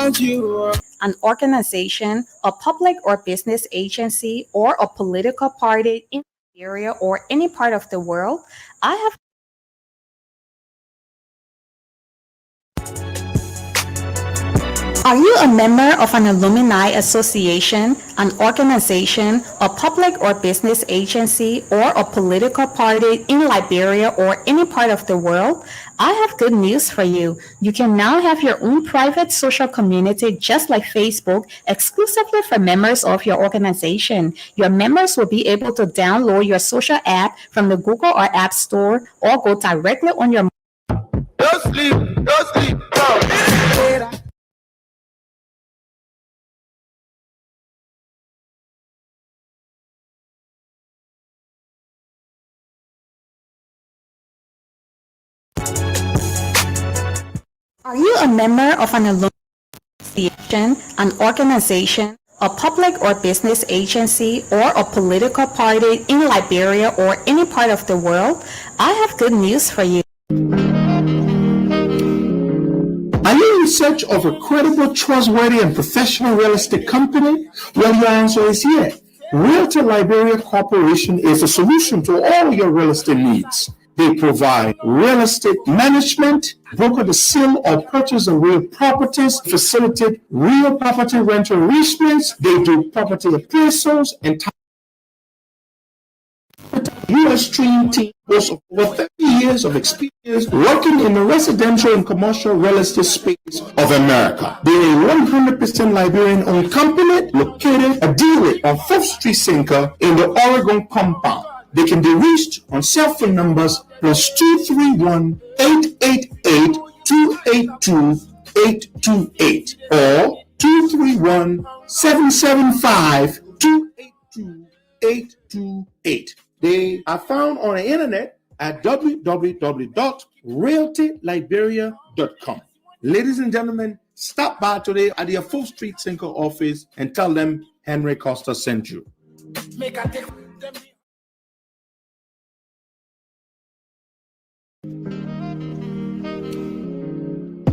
an organization, a public or business agency, or a political party in Nigeria or any part of the world, I have. Are you a member of an alumni association, an organization, a public or business agency, or a political party in Liberia or any part of the world? I have good news for you. You can now have your own private social community just like Facebook, exclusively for members of your organization. Your members will be able to download your social app from the Google or App Store or go directly on your. Don't sleep, no. Are you a member of an alumni association, an organization, a public or business agency, or a political party in Liberia or any part of the world? I have good news for you. Are you in search of a credible, trustworthy, and professional real estate company? Well, your answer is yes. Realty Liberia Corporation is a solution to all your real estate needs. They provide real estate management, broker the sale or purchase of real properties, facilitate real property rental arrangements. They do property appraisals and U.S. trained team boasts of over 30 years of experience working in the residential and commercial real estate space of America. They are a 100% Liberian-owned company located ideally on 4th Street Sinker in the Oregon compound. They can be reached on cell phone numbers +231-888-282-828 or 231-775-282-828. They are found on the internet at www.realtyliberia.com. Ladies and gentlemen, stop by today at the 4th Street Sinker office and tell them Henry Costa sent you.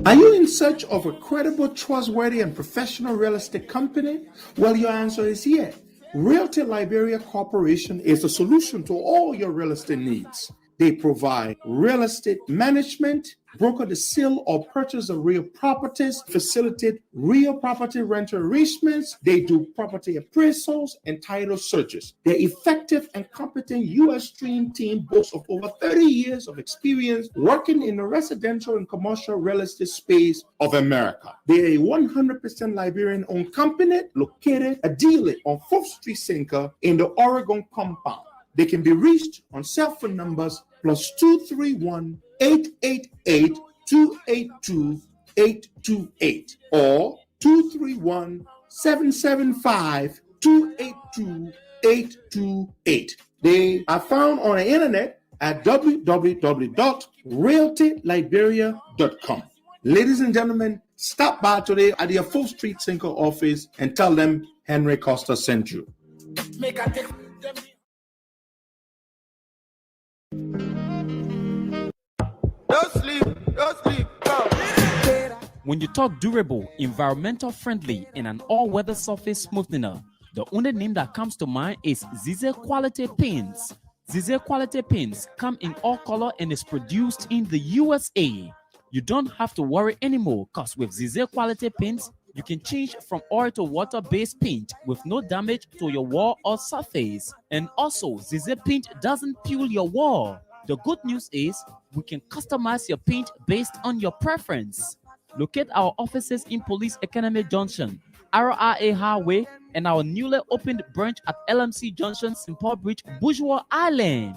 Are you in search of a credible, trustworthy, and professional real estate company? Well, your answer is yes. Realty Liberia Corporation is a solution to all your real estate needs. They provide real estate management, broker the sale or purchase of real properties, facilitate real property rental arrangements. They do property appraisals and title searches. Their effective and competent U.S. trained team boasts of over 30 years of experience working in the residential and commercial real estate space of America. They are a 100% Liberian-owned company located ideally on 4th Street Sinker in the Oregon compound. They can be reached on cell phone numbers +231-888-282-828 or 231-775-282-828. They are found on the internet at www.realtyliberia.com. Ladies and gentlemen, stop by today at the 4th Street Sinker office and tell them Henry Costa sent you. Don't sleep, no. When you talk durable, environmental friendly, and an all-weather surface smoothener, the only name that comes to mind is Zize Quality Paints. Zize Quality Paints come in all color and is produced in the USA. You don't have to worry anymore because with Zize Quality Paints, you can change from oil to water-based paint with no damage to your wall or surface. And also, Zize Paint doesn't peel your wall. The good news is we can customize your paint based on your preference. Locate our offices in Police Academy Junction, RRA Highway, and our newly opened branch at LMC Junction, St. Paul Bridge, Bourgeois Island.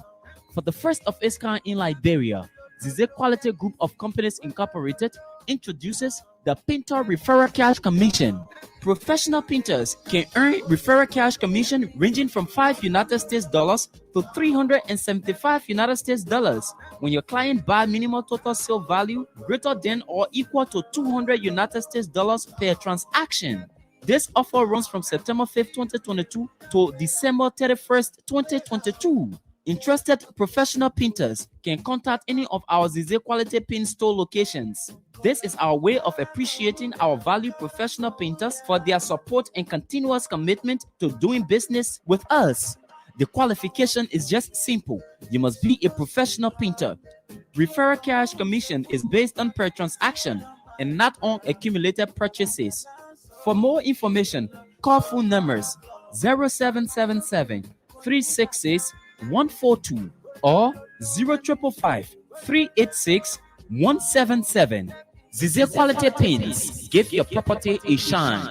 For the first of its kind in Liberia, Zize Quality Group of Companies Incorporated introduces the Painter Referral Cash Commission. Professional painters can earn referral cash commission ranging from $5 United States dollars to $375 United States dollars when your client buy minimum total sale value greater than or equal to $200 United States dollars per transaction. This offer runs from September 5th, 2022 to December 31st, 2022. Interested professional painters can contact any of our Zize Quality Paint store locations. This is our way of appreciating our valued professional painters for their support and continuous commitment to doing business with us. The qualification is just simple. You must be a professional painter. Referral cash commission is based on per transaction and not on accumulated purchases. For more information, call phone numbers 0777 366 142 or 0555 386 177. Zize Quality Paints. Give your property a shine.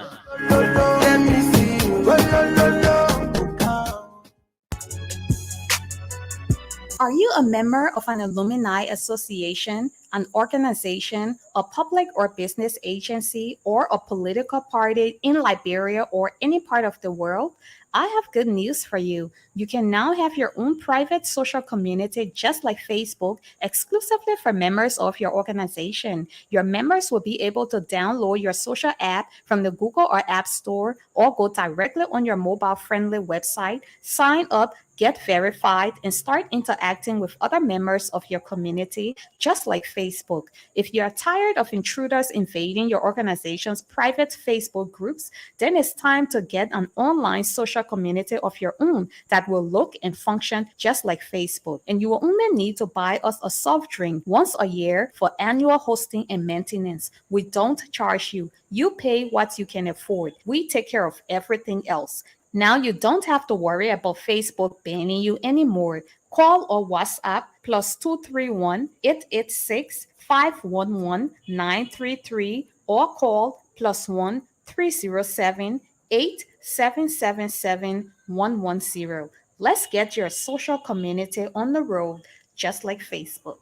Let me see you. Lo, lo, lo, lo. Are you a member of an alumni association, an organization, a public or business agency, or a political party in Liberia or any part of the world? I have good news for you. You can now have your own private social community just like Facebook, exclusively for members of your organization. Your members will be able to download your social app from the Google or App Store or go directly on your mobile-friendly website, sign up, get verified, and start interacting with other members of your community, just like Facebook. If you are tired of intruders invading your organization's private Facebook groups, then it's time to get an online social community of your own that will look and function just like Facebook. And you will only need to buy us a soft drink once a year for annual hosting and maintenance. We don't charge you. You pay what you can afford. We take care of everything else. Now you don't have to worry about Facebook banning you anymore. Call or WhatsApp +231 886 511 933 or call +1 307 8777 110. Let's get your social community on the road just like Facebook.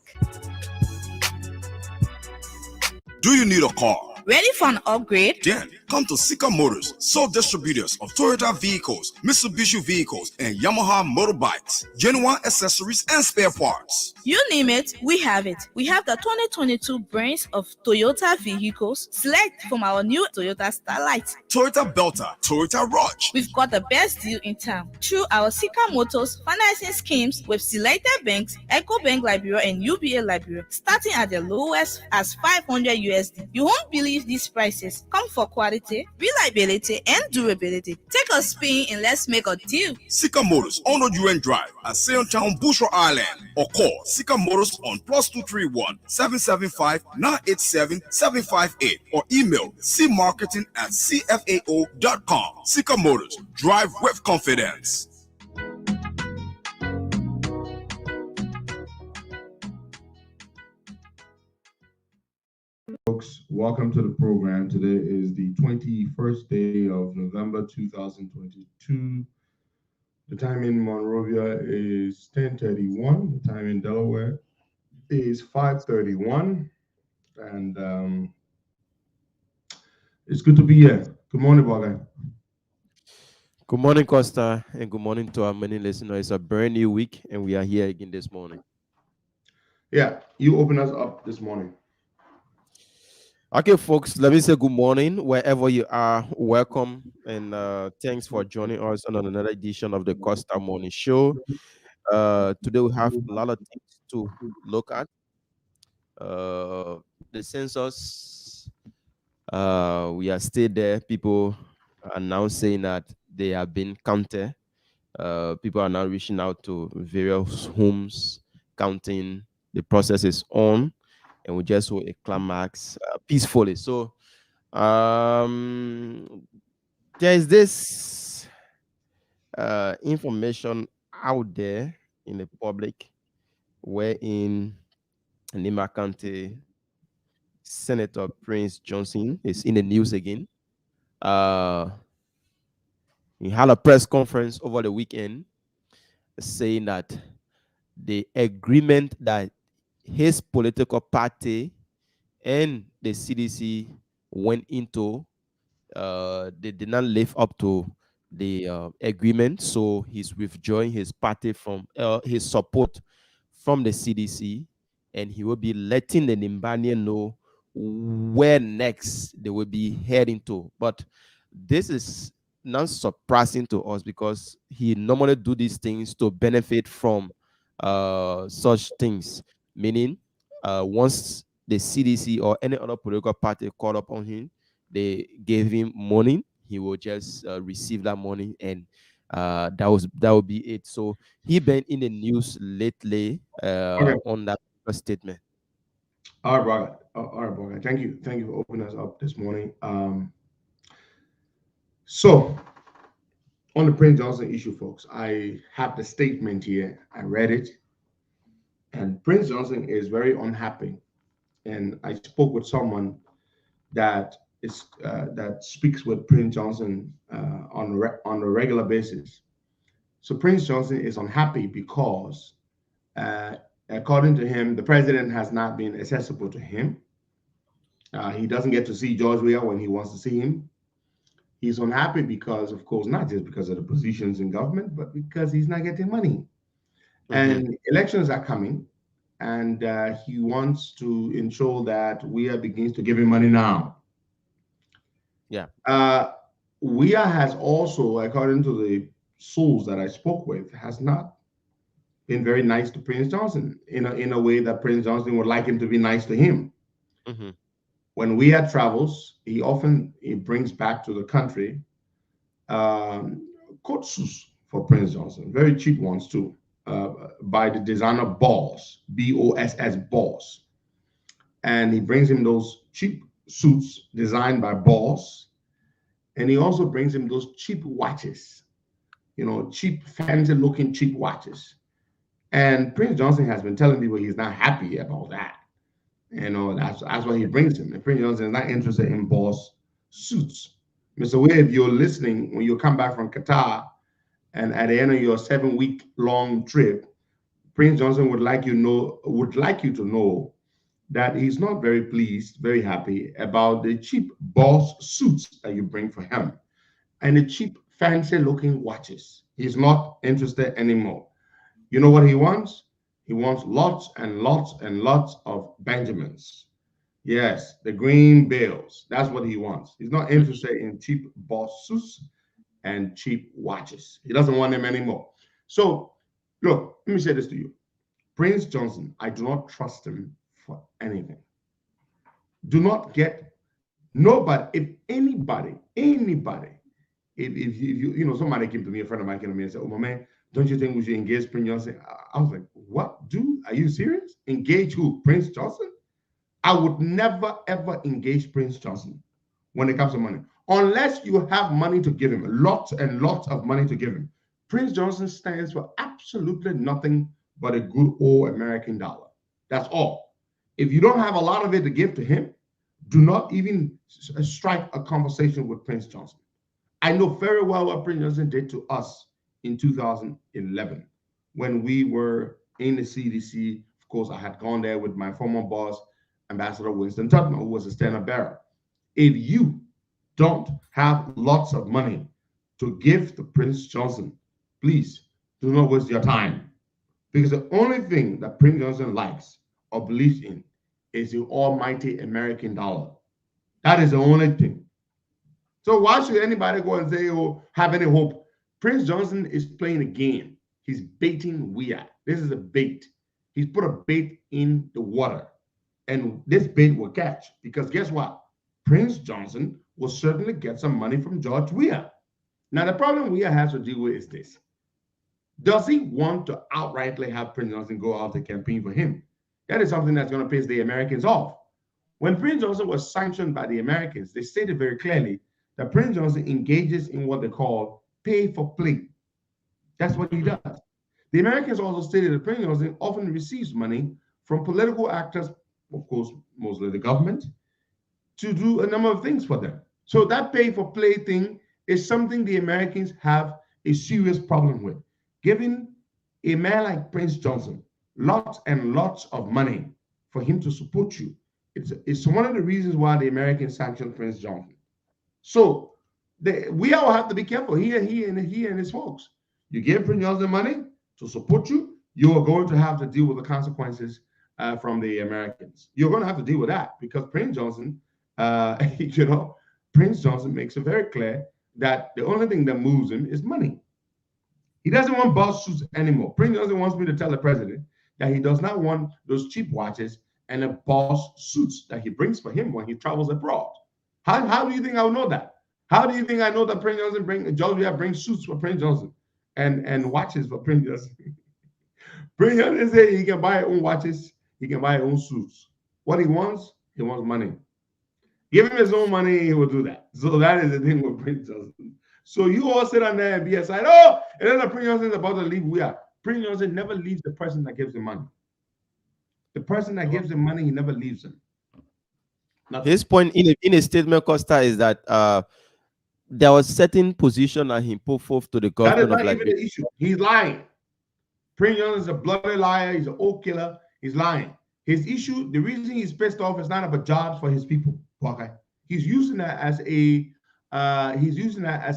Do you need a car? Ready for an upgrade? Then come to Sika Motors, sole distributors of Toyota vehicles, Mitsubishi vehicles, and Yamaha motorbikes, genuine accessories and spare parts. You name it, we have it. We have the 2022 brands of Toyota vehicles. Select from our new Toyota Starlight, Toyota Belter, Toyota Rush. We've got the best deal in town through our Sika Motors financing schemes with selected banks, EcoBank Liberia and UBA Liberia, starting at the lowest as $500 USD. You won't believe these prices. Come for quality, reliability, and durability. Take a spin and let's make a deal. Sika Motors on the UN Drive at Sayotown, Bushra Island, or call Sika Motors on +231 775 987 758 or email cmarketing@cfao.com. Sika Motors, drive with confidence. Folks, welcome to the program. Today is the 21st day of November 2022. The time in Monrovia is 10:31. The time in Delaware is 5:31. And it's good to be here. Good morning, Boga. Good morning, Costa, and good morning to our many listeners. It's a brand new week, and we are here again this morning. Yeah, you open us up this morning. Okay, folks, let me say good morning wherever you are. Welcome, and thanks for joining us on another edition of the Costa Morning Show. Today we have a lot of things to look at. The census, we are still there. People are now saying that they have been counted. People are now reaching out to various homes, counting. The process is on, and we just saw a climax peacefully. So there is this information out there in the public wherein Nima County Senator Prince Johnson is in the news again. He had a press conference over the weekend saying that the agreement that his political party and the CDC went into, they did not live up to the agreement. So he's withdrawing his party from his support from the CDC, and he will be letting the Nimbanian know where next they will be heading to. But this is not surprising to us because he normally do these things to benefit from such things. Meaning, once the CDC or any other political party called upon him, they gave him money. He will just receive that money, and that would be it. So he been in the news lately Okay. on that statement. All right, brother. All right, brother. Thank you. Thank you for opening us up this morning. So on the Prince Johnson issue, folks, I have the statement here. I read it, and Prince Johnson is very unhappy. And I spoke with someone that speaks with Prince Johnson on a regular basis. So Prince Johnson is unhappy because, according to him, the president has not been accessible to him. He doesn't get to see George Weah when he wants to see him. He's unhappy because, of course, not just because of the positions in government, but because he's not getting money. And elections are coming, and he wants to ensure that Weah begins to give him money now. Yeah. Weah has also, according to the souls that I spoke with, has not been very nice to Prince Johnson in a way that Prince Johnson would like him to be nice to him. When Weah travels, he brings back to the country coat suits for Prince Johnson, very cheap ones too, by the designer Boss, B-O-S-S, Boss. And he brings him those cheap suits designed by Boss. And he also brings him those cheap watches, cheap, fancy-looking cheap watches. And Prince Johnson has been telling people he's not happy about that. That's why he brings him. And Prince Johnson is not interested in Boss suits. Mr. Weah, if you're listening, when you come back from Qatar, and at the end of your 7-week-long trip, Prince Johnson would like you to know that he's not very pleased, very happy about the cheap Boss suits that you bring for him and the cheap, fancy-looking watches. He's not interested anymore. You know what he wants? He wants lots and lots and lots of Benjamins. Yes, the green bills. That's what he wants. He's not interested in cheap Boss suits and cheap watches. He doesn't want them anymore. So, look, let me say this to you. Prince Johnson, I do not trust him for anything. Do not get nobody, if you somebody came to me, a friend of mine came to me and said, "Oh, my man, don't you think we should engage Prince Johnson?" I was like, "What, dude? Are you serious? Engage who? Prince Johnson?" I would never, ever engage Prince Johnson when it comes to money, unless you have money to give him, lots and lots of money to give him. Prince Johnson stands for absolutely nothing but a good old American dollar. That's all. If you don't have a lot of it to give to him, do not even strike a conversation with Prince Johnson. I know very well what Prince Johnson did to us in 2011 when we were in the CDC. Of course, I had gone there with my former boss, Ambassador Winston Tubman, who was a standard bearer. If you don't have lots of money to give to Prince Johnson, please do not waste your time, because the only thing that Prince Johnson likes or believes in is the almighty American dollar. That is the only thing. So why should anybody go and say, "Oh, have any hope"? Prince Johnson is playing a game. He's baiting Weah. This is a bait. He's put a bait in the water, and this bait will catch, because guess what? Prince Johnson will certainly get some money from George Weah. Now, the problem Weah has to deal with is this. Does he want to outrightly have Prince Johnson go out to campaign for him? That is something that's going to piss the Americans off. When Prince Johnson was sanctioned by the Americans, they stated very clearly that Prince Johnson engages in what they call pay for play. That's what he does. The Americans also stated that Prince Johnson often receives money from political actors, of course, mostly the government, to do a number of things for them. So that pay for play thing is something the Americans have a serious problem with. Giving a man like Prince Johnson lots and lots of money for him to support you, it's one of the reasons why the Americans sanctioned Prince Johnson. So we all have to be careful, he and his folks. You give Prince Johnson money to support you, you are going to have to deal with the consequences from the Americans. You're going to have to deal with that, because Prince Johnson, Prince Johnson makes it very clear that the only thing that moves him is money. He doesn't want boss suits anymore. Prince Johnson wants me to tell the president that he does not want those cheap watches and the boss suits that he brings for him when he travels abroad. How do you think I would know that? How do you think I know that Prince Johnson Georgia brings suits for Prince Johnson and watches for Prince Johnson? Prince Johnson said he can buy his own watches, he can buy his own suits. What he wants money. Give him his own money, he will do that. So that is the thing with Prince Johnson. So you all sit on there and be aside, oh, and then the Prince Johnson is about to leave. Prince Johnson never leaves the person that gives him money. The person that gives him money, he never leaves him. Nothing. His point in a statement, Costa, is that there was certain position that he put forth to the government. That is not even the issue. He's lying. Prince Johnson is a bloody liar. He's an old killer. He's lying. His issue, the reason he's pissed off is not about jobs for his people. Okay, he's using that as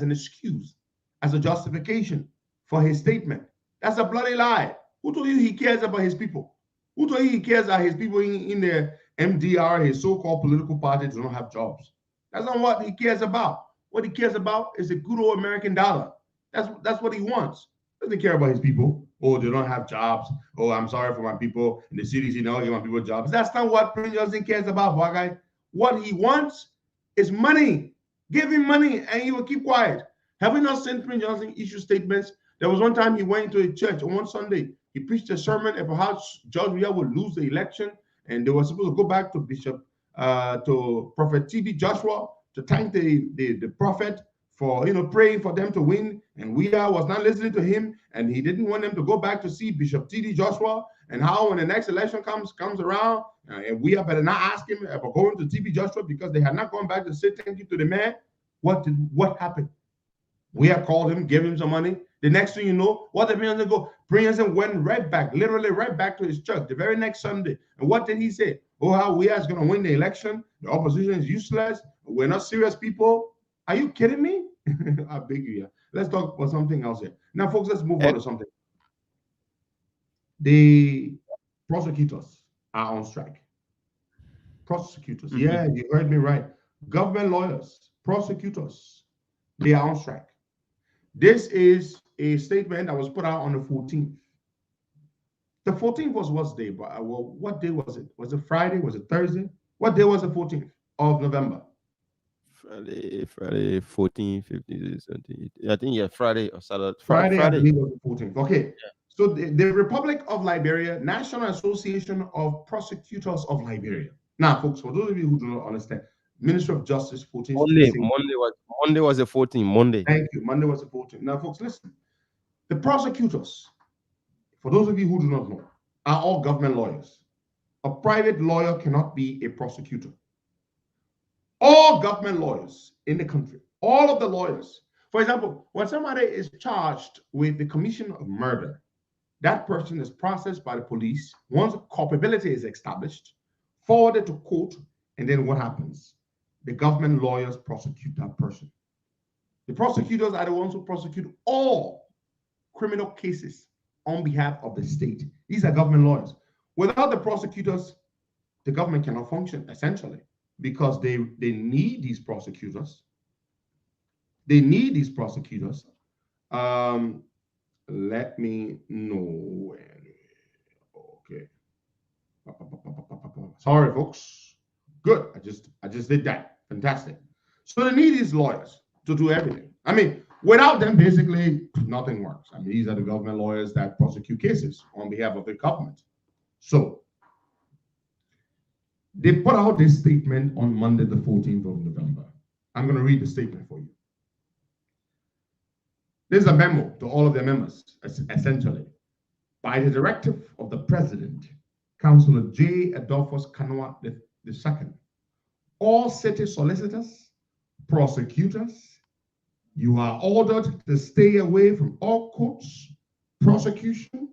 an excuse, as a justification for his statement. That's a bloody lie. Who told you he cares about his people? Who told you he cares that his people in the MDR, his so-called political party, do not have jobs? That's not what he cares about. What he cares about is the good old American dollar. That's what he wants. Doesn't care about his people. Oh, they don't have jobs. Oh, I'm sorry for my people in the cities. You know, give my people jobs. That's not what Prince Johnson cares about, black guy. What he wants is money. Give him money, and he will keep quiet. Have we not seen Prince Johnson issue statements? There was one time he went to a church on one Sunday. He preached a sermon about how Georgia would lose the election, and they were supposed to go back to to Prophet T.B. Joshua to thank the prophet for praying for them to win. And was not listening to him, and he didn't want them to go back to see Bishop T.D. Joshua. And how when the next election comes around, and better not ask him about going to T.B. Joshua because they had not gone back to say thank you to the man. What happened? Called him, gave him some money. The next thing you know, what did Prince Johnson go? Prince Johnson went literally right back to his church the very next Sunday. And what did he say? Oh, how is going to win the election. The opposition is useless. We're not serious people. Are you kidding me? I beg you. Let's talk about something else here. Now, folks, let's move on to something. The prosecutors are on strike. Prosecutors. Mm-hmm. Yeah, you heard me right. Government lawyers, prosecutors, they are on strike. This is a statement that was put out on the 14th. The 14th was what day? Well, what day was it? Was it Friday? Was it Thursday? What day was the 14th of November? Friday, 14, 15, 17. I think, Friday or Saturday. Friday. I believe was the 14th. Okay. Yeah. So the Republic of Liberia, National Association of Prosecutors of Liberia. Now, folks, for those of you who do not understand, Ministry of Justice 14th. Monday was the 14th. Monday. Thank you. Monday was the 14th. Now, folks, listen. The prosecutors, for those of you who do not know, are all government lawyers. A private lawyer cannot be a prosecutor. All government lawyers in the country, all of the lawyers. For example, when somebody is charged with the commission of murder, that person is processed by the police. Once culpability is established, forwarded to court, and then what happens? The government lawyers prosecute that person. The prosecutors are the ones who prosecute all criminal cases on behalf of the state. These are government lawyers. Without the prosecutors, the government cannot function, essentially, because they need these prosecutors. They need these prosecutors. Let me know. Okay. Sorry, folks. Good. I just did that. Fantastic. So they need these lawyers to do everything. I mean, without them, basically, nothing works. I mean, these are the government lawyers that prosecute cases on behalf of the government. So they put out this statement on Monday, the 14th of November. I'm going to read the statement for you. There's a memo to all of their members, essentially. By the directive of the President, Councillor J. Adolphus Kanoa II, all city solicitors, prosecutors, you are ordered to stay away from all courts, prosecution,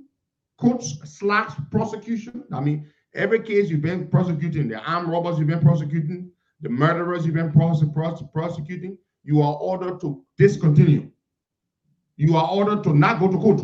courts/prosecution. I mean, every case you've been prosecuting, the armed robbers you've been prosecuting, the murderers you've been prosecuting, you are ordered to discontinue. You are ordered to not go to court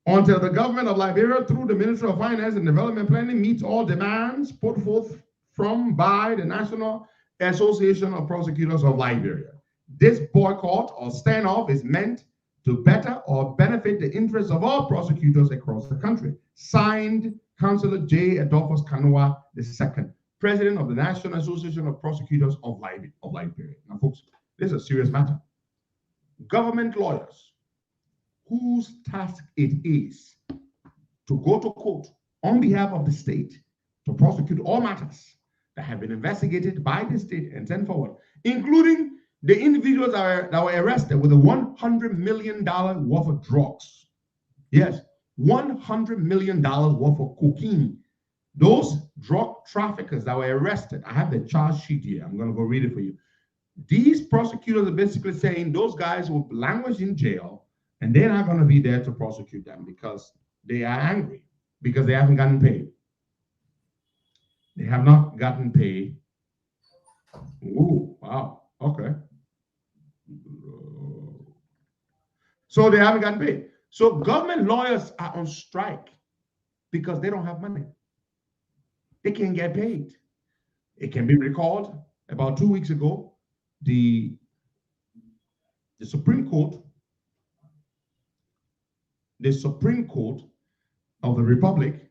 until the government of Liberia, through the Ministry of Finance and Development Planning, meets all demands put forth by the National Association of Prosecutors of Liberia. This boycott or standoff is meant to better or benefit the interests of all prosecutors across the country. Signed, Councillor J. Adolphus Kanoa II, President of the National Association of Prosecutors of Liberia. Now, folks, this is a serious matter. Government lawyers whose task it is to go to court on behalf of the state to prosecute all matters that have been investigated by the state and sent forward, including the individuals that were arrested with a $100 million worth of drugs. Yes, $100 million worth of cocaine. Those drug traffickers that were arrested, I have the charge sheet here. I'm going to go read it for you. These prosecutors are basically saying those guys will languish in jail and they're not going to be there to prosecute them because they are angry, because they haven't gotten paid. They have not gotten paid. Ooh, wow, okay. So they haven't gotten paid. So government lawyers are on strike because they don't have money. They can't get paid. It can be recalled about 2 weeks ago, the Supreme Court of the Republic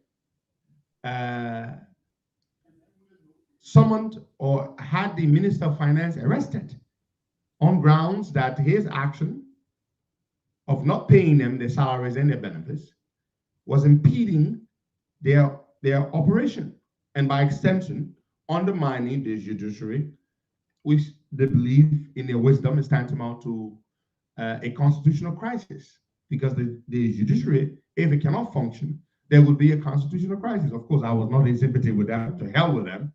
summoned or had the Minister of Finance arrested on grounds that his action of not paying them their salaries and their benefits was impeding their operation, and by extension, undermining the judiciary, which they believe in their wisdom is tantamount to a constitutional crisis. Because the judiciary, if it cannot function, there would be a constitutional crisis. Of course, I was not in sympathy with them. To hell with them.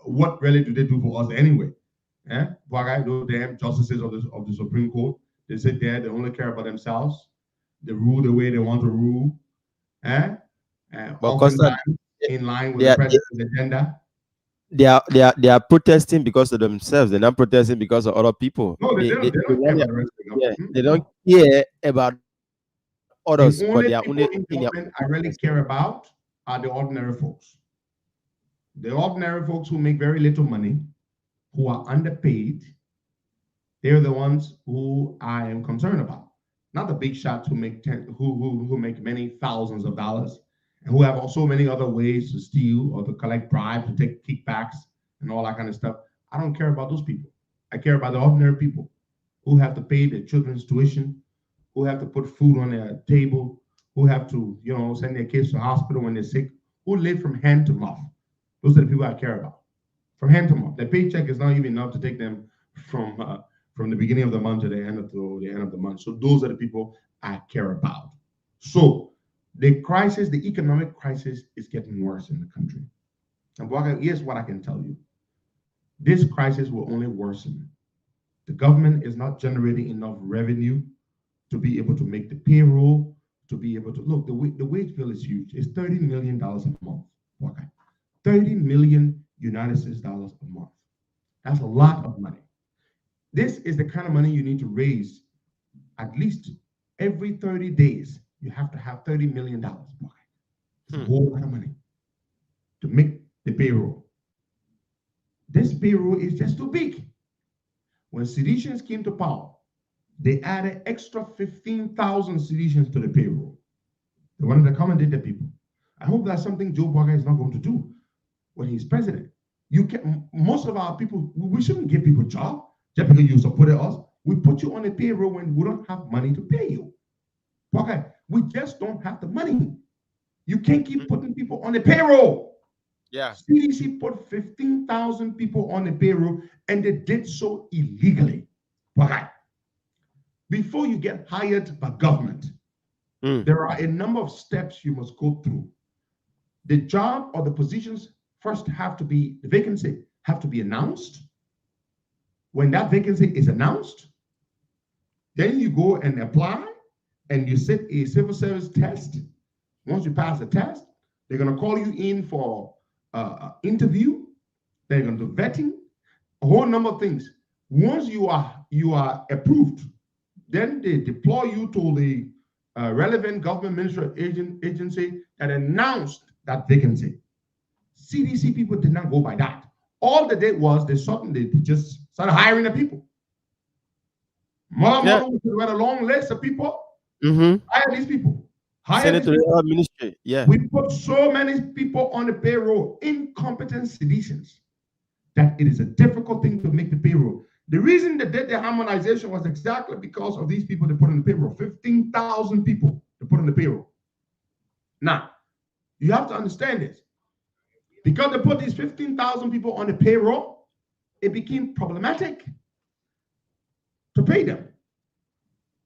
What really do they do for us anyway? Those damn justices of the Supreme Court, they sit there, they only care about themselves. They rule the way they want to rule. Oftentimes in line with the president's agenda. They are protesting because of themselves. They're not protesting because of other people. No, they don't care about the rest of them. They don't care about others. The But only they are people only in government I really care about are the ordinary folks. The ordinary folks who make very little money, who are underpaid, they're the ones who I am concerned about. Not the big shots who make who make many thousands of dollars and who have so many other ways to steal or to collect bribes, to take kickbacks and all that kind of stuff. I don't care about those people. I care about the ordinary people who have to pay their children's tuition, who have to put food on their table, who have to, send their kids to the hospital when they're sick, who live from hand to mouth. Those are the people I care about. From hand to mouth. Their paycheck is not even enough to take them from the beginning of the month to the end of the month. So those are the people I care about. So the crisis, the economic crisis, is getting worse in the country. And here's what I can tell you. This crisis will only worsen. The government is not generating enough revenue to be able to make the payroll, to be able to look. The wage bill is huge. It's $30 million a month. Okay. 30 million United States dollars a month. That's a lot of money. This is the kind of money you need to raise at least every 30 days. You have to have $30 million. It's a whole lot of money to make the payroll. This payroll is just too big. When seditions came to power, they added extra 15,000 seditions to the payroll. They wanted to accommodate the people. I hope that's something Joe Biden is not going to do when he's president. Most of our people, we shouldn't give people a job just because you supported us. We put you on a payroll when we don't have money to pay you. Okay, we just don't have the money. You can't keep putting people on the payroll. Yeah. CDC put 15,000 people on the payroll and they did so illegally. Okay. Before you get hired by government, there are a number of steps you must go through. The job or the positions first have to be, the vacancy have to be announced. When that vacancy is announced, then you go and apply and you sit a civil service test. Once you pass the test, they're going to call you in for interview. They're going to do vetting, a whole number of things. Once you are approved, then they deploy you to the relevant government ministry agency that announced that vacancy. CDC people did not go by that. All they did was they just started hiring the people. Mother we had a long list of people. Hire these people. Senatorial ministry. Yeah. We put so many people on the payroll, incompetent citizens, that it is a difficult thing to make the payroll. The reason they did the harmonization was exactly because of these people they put on the payroll. 15,000 people they put on the payroll. Now, you have to understand this. Because they put these 15,000 people on the payroll, it became problematic to pay them.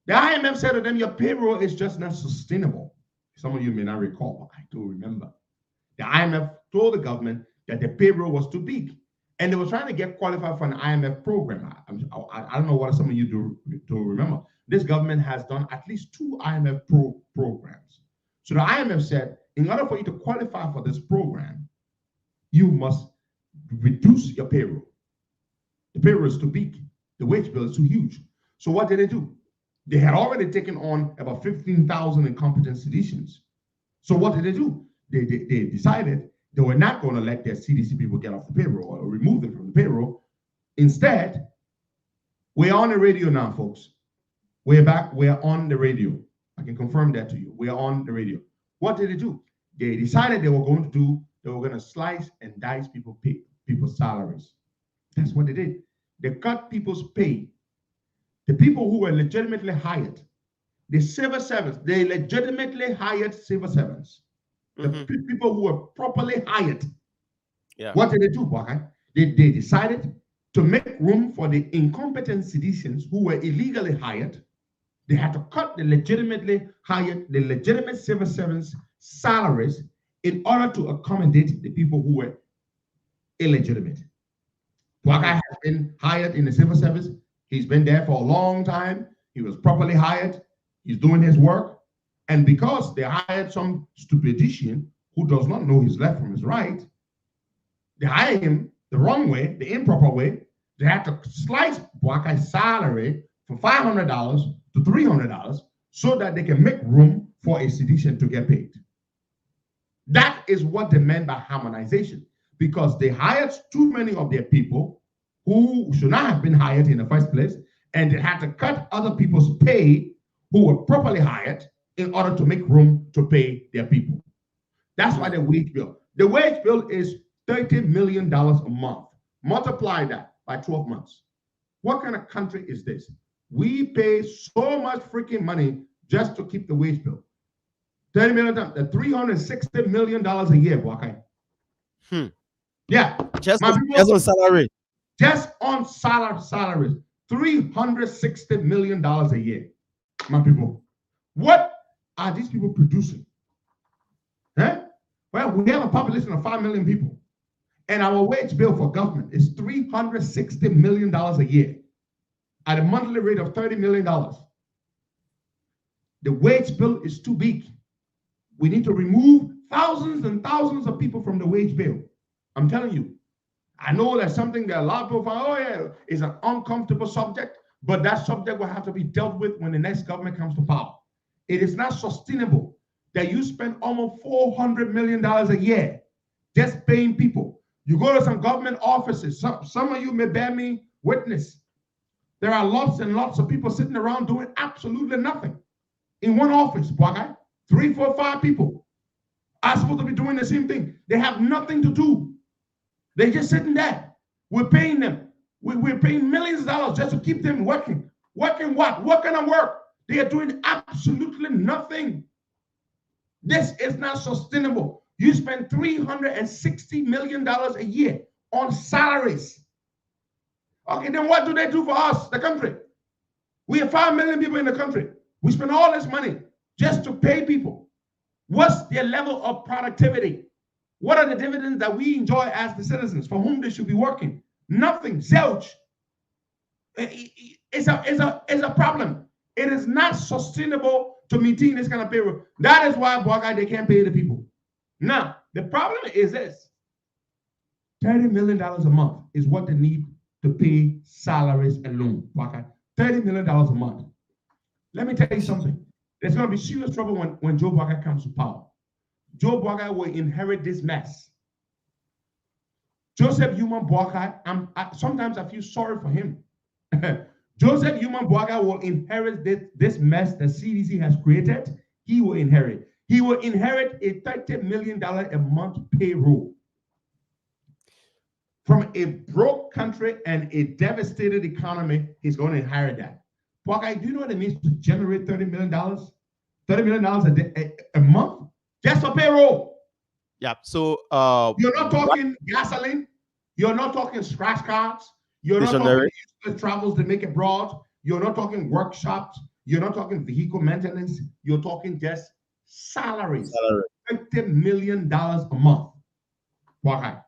The IMF said to them, your payroll is just not sustainable. Some of you may not recall, I do remember. The IMF told the government that the payroll was too big. And they were trying to get qualified for an IMF program. I don't know what some of you do remember. This government has done at least 2 IMF programs. So the IMF said, in order for you to qualify for this program, you must reduce your payroll. The payroll is too big. The wage bill is too huge. So what did they do? They had already taken on about 15,000 incompetent citizens. So what did they do? They decided they were not going to let their CDC people get off the payroll or remove them from the payroll. Instead, we're on the radio now, folks. We're back. We're on the radio. I can confirm that to you. We're on the radio. What did they do? They decided they were going to slice and dice people's salaries. That's what they did. They cut people's pay. The people who were legitimately hired, the civil servants, they legitimately hired civil servants. The people who were properly hired. Yeah. What did they do, Bokai? They decided to make room for the incompetent citizens who were illegally hired. They had to cut the legitimately hired, the legitimate civil servants' salaries in order to accommodate the people who were illegitimate. Bokai has been hired in the civil service. He's been there for a long time. He was properly hired. He's doing his work. And because they hired some stupidician who does not know his left from his right, they hired him the wrong way, the improper way. They had to slice Boakai's salary from $500 to $300 so that they can make room for a citizen to get paid. That is what they meant by harmonization, because they hired too many of their people who should not have been hired in the first place, and they had to cut other people's pay who were properly hired in order to make room to pay their people. That's why the wage bill is $30 million a month. Multiply that by 12 months. What kind of country is this? We pay so much freaking money just to keep the wage bill. $30 million, $360 million a year, Boakai. Yeah. Just on salary. Just on salaries. $360 million a year. My people. What are these people producing? Huh? Well, we have a population of 5 million people, and our wage bill for government is $360 million a year at a monthly rate of $30 million. The wage bill is too big. We need to remove thousands and thousands of people from the wage bill. I'm telling you. I know that's something that a lot of people find, oh yeah, it's an uncomfortable subject, but that subject will have to be dealt with when the next government comes to power. It is not sustainable that you spend almost $400 million a year just paying people. You go to some government offices, some of you may bear me witness. There are lots and lots of people sitting around doing absolutely nothing. In one office, 3, 4, 5 people are supposed to be doing the same thing. They have nothing to do. They're just sitting there. We're paying them. We're paying millions of dollars just to keep them working. Working what? What kind of work? They are doing absolutely nothing. This is not sustainable. You spend $360 million a year on salaries. Okay, then what do they do for us, the country? We have 5 million people in the country. We spend all this money just to pay people. What's their level of productivity? What are the dividends that we enjoy as the citizens for whom they should be working? Nothing. Zilch. It's a problem. It is not sustainable to maintain this kind of payroll. That is why they can't pay the people. Now, the problem is this. $30 million a month is what they need to pay salaries alone. $30 million a month. Let me tell you something. There's going to be serious trouble when Joe Boakai comes to power. Joe Boakai will inherit this mess. Joseph Human Boakai, sometimes I feel sorry for him Joseph Human Boaga will inherit this mess the CDC has created. He will inherit. He will inherit a $30 million a month payroll from a broke country and a devastated economy. He's going to inherit that. Boaga, do you know what it means to generate $30 million? $30 million a month just for payroll. Yeah. So you're not talking gasoline. You're not talking scratch cards. You're not talking useless travels to make it broad. You're not talking workshops. You're not talking vehicle maintenance. You're talking just salaries. $50 million a month. Why?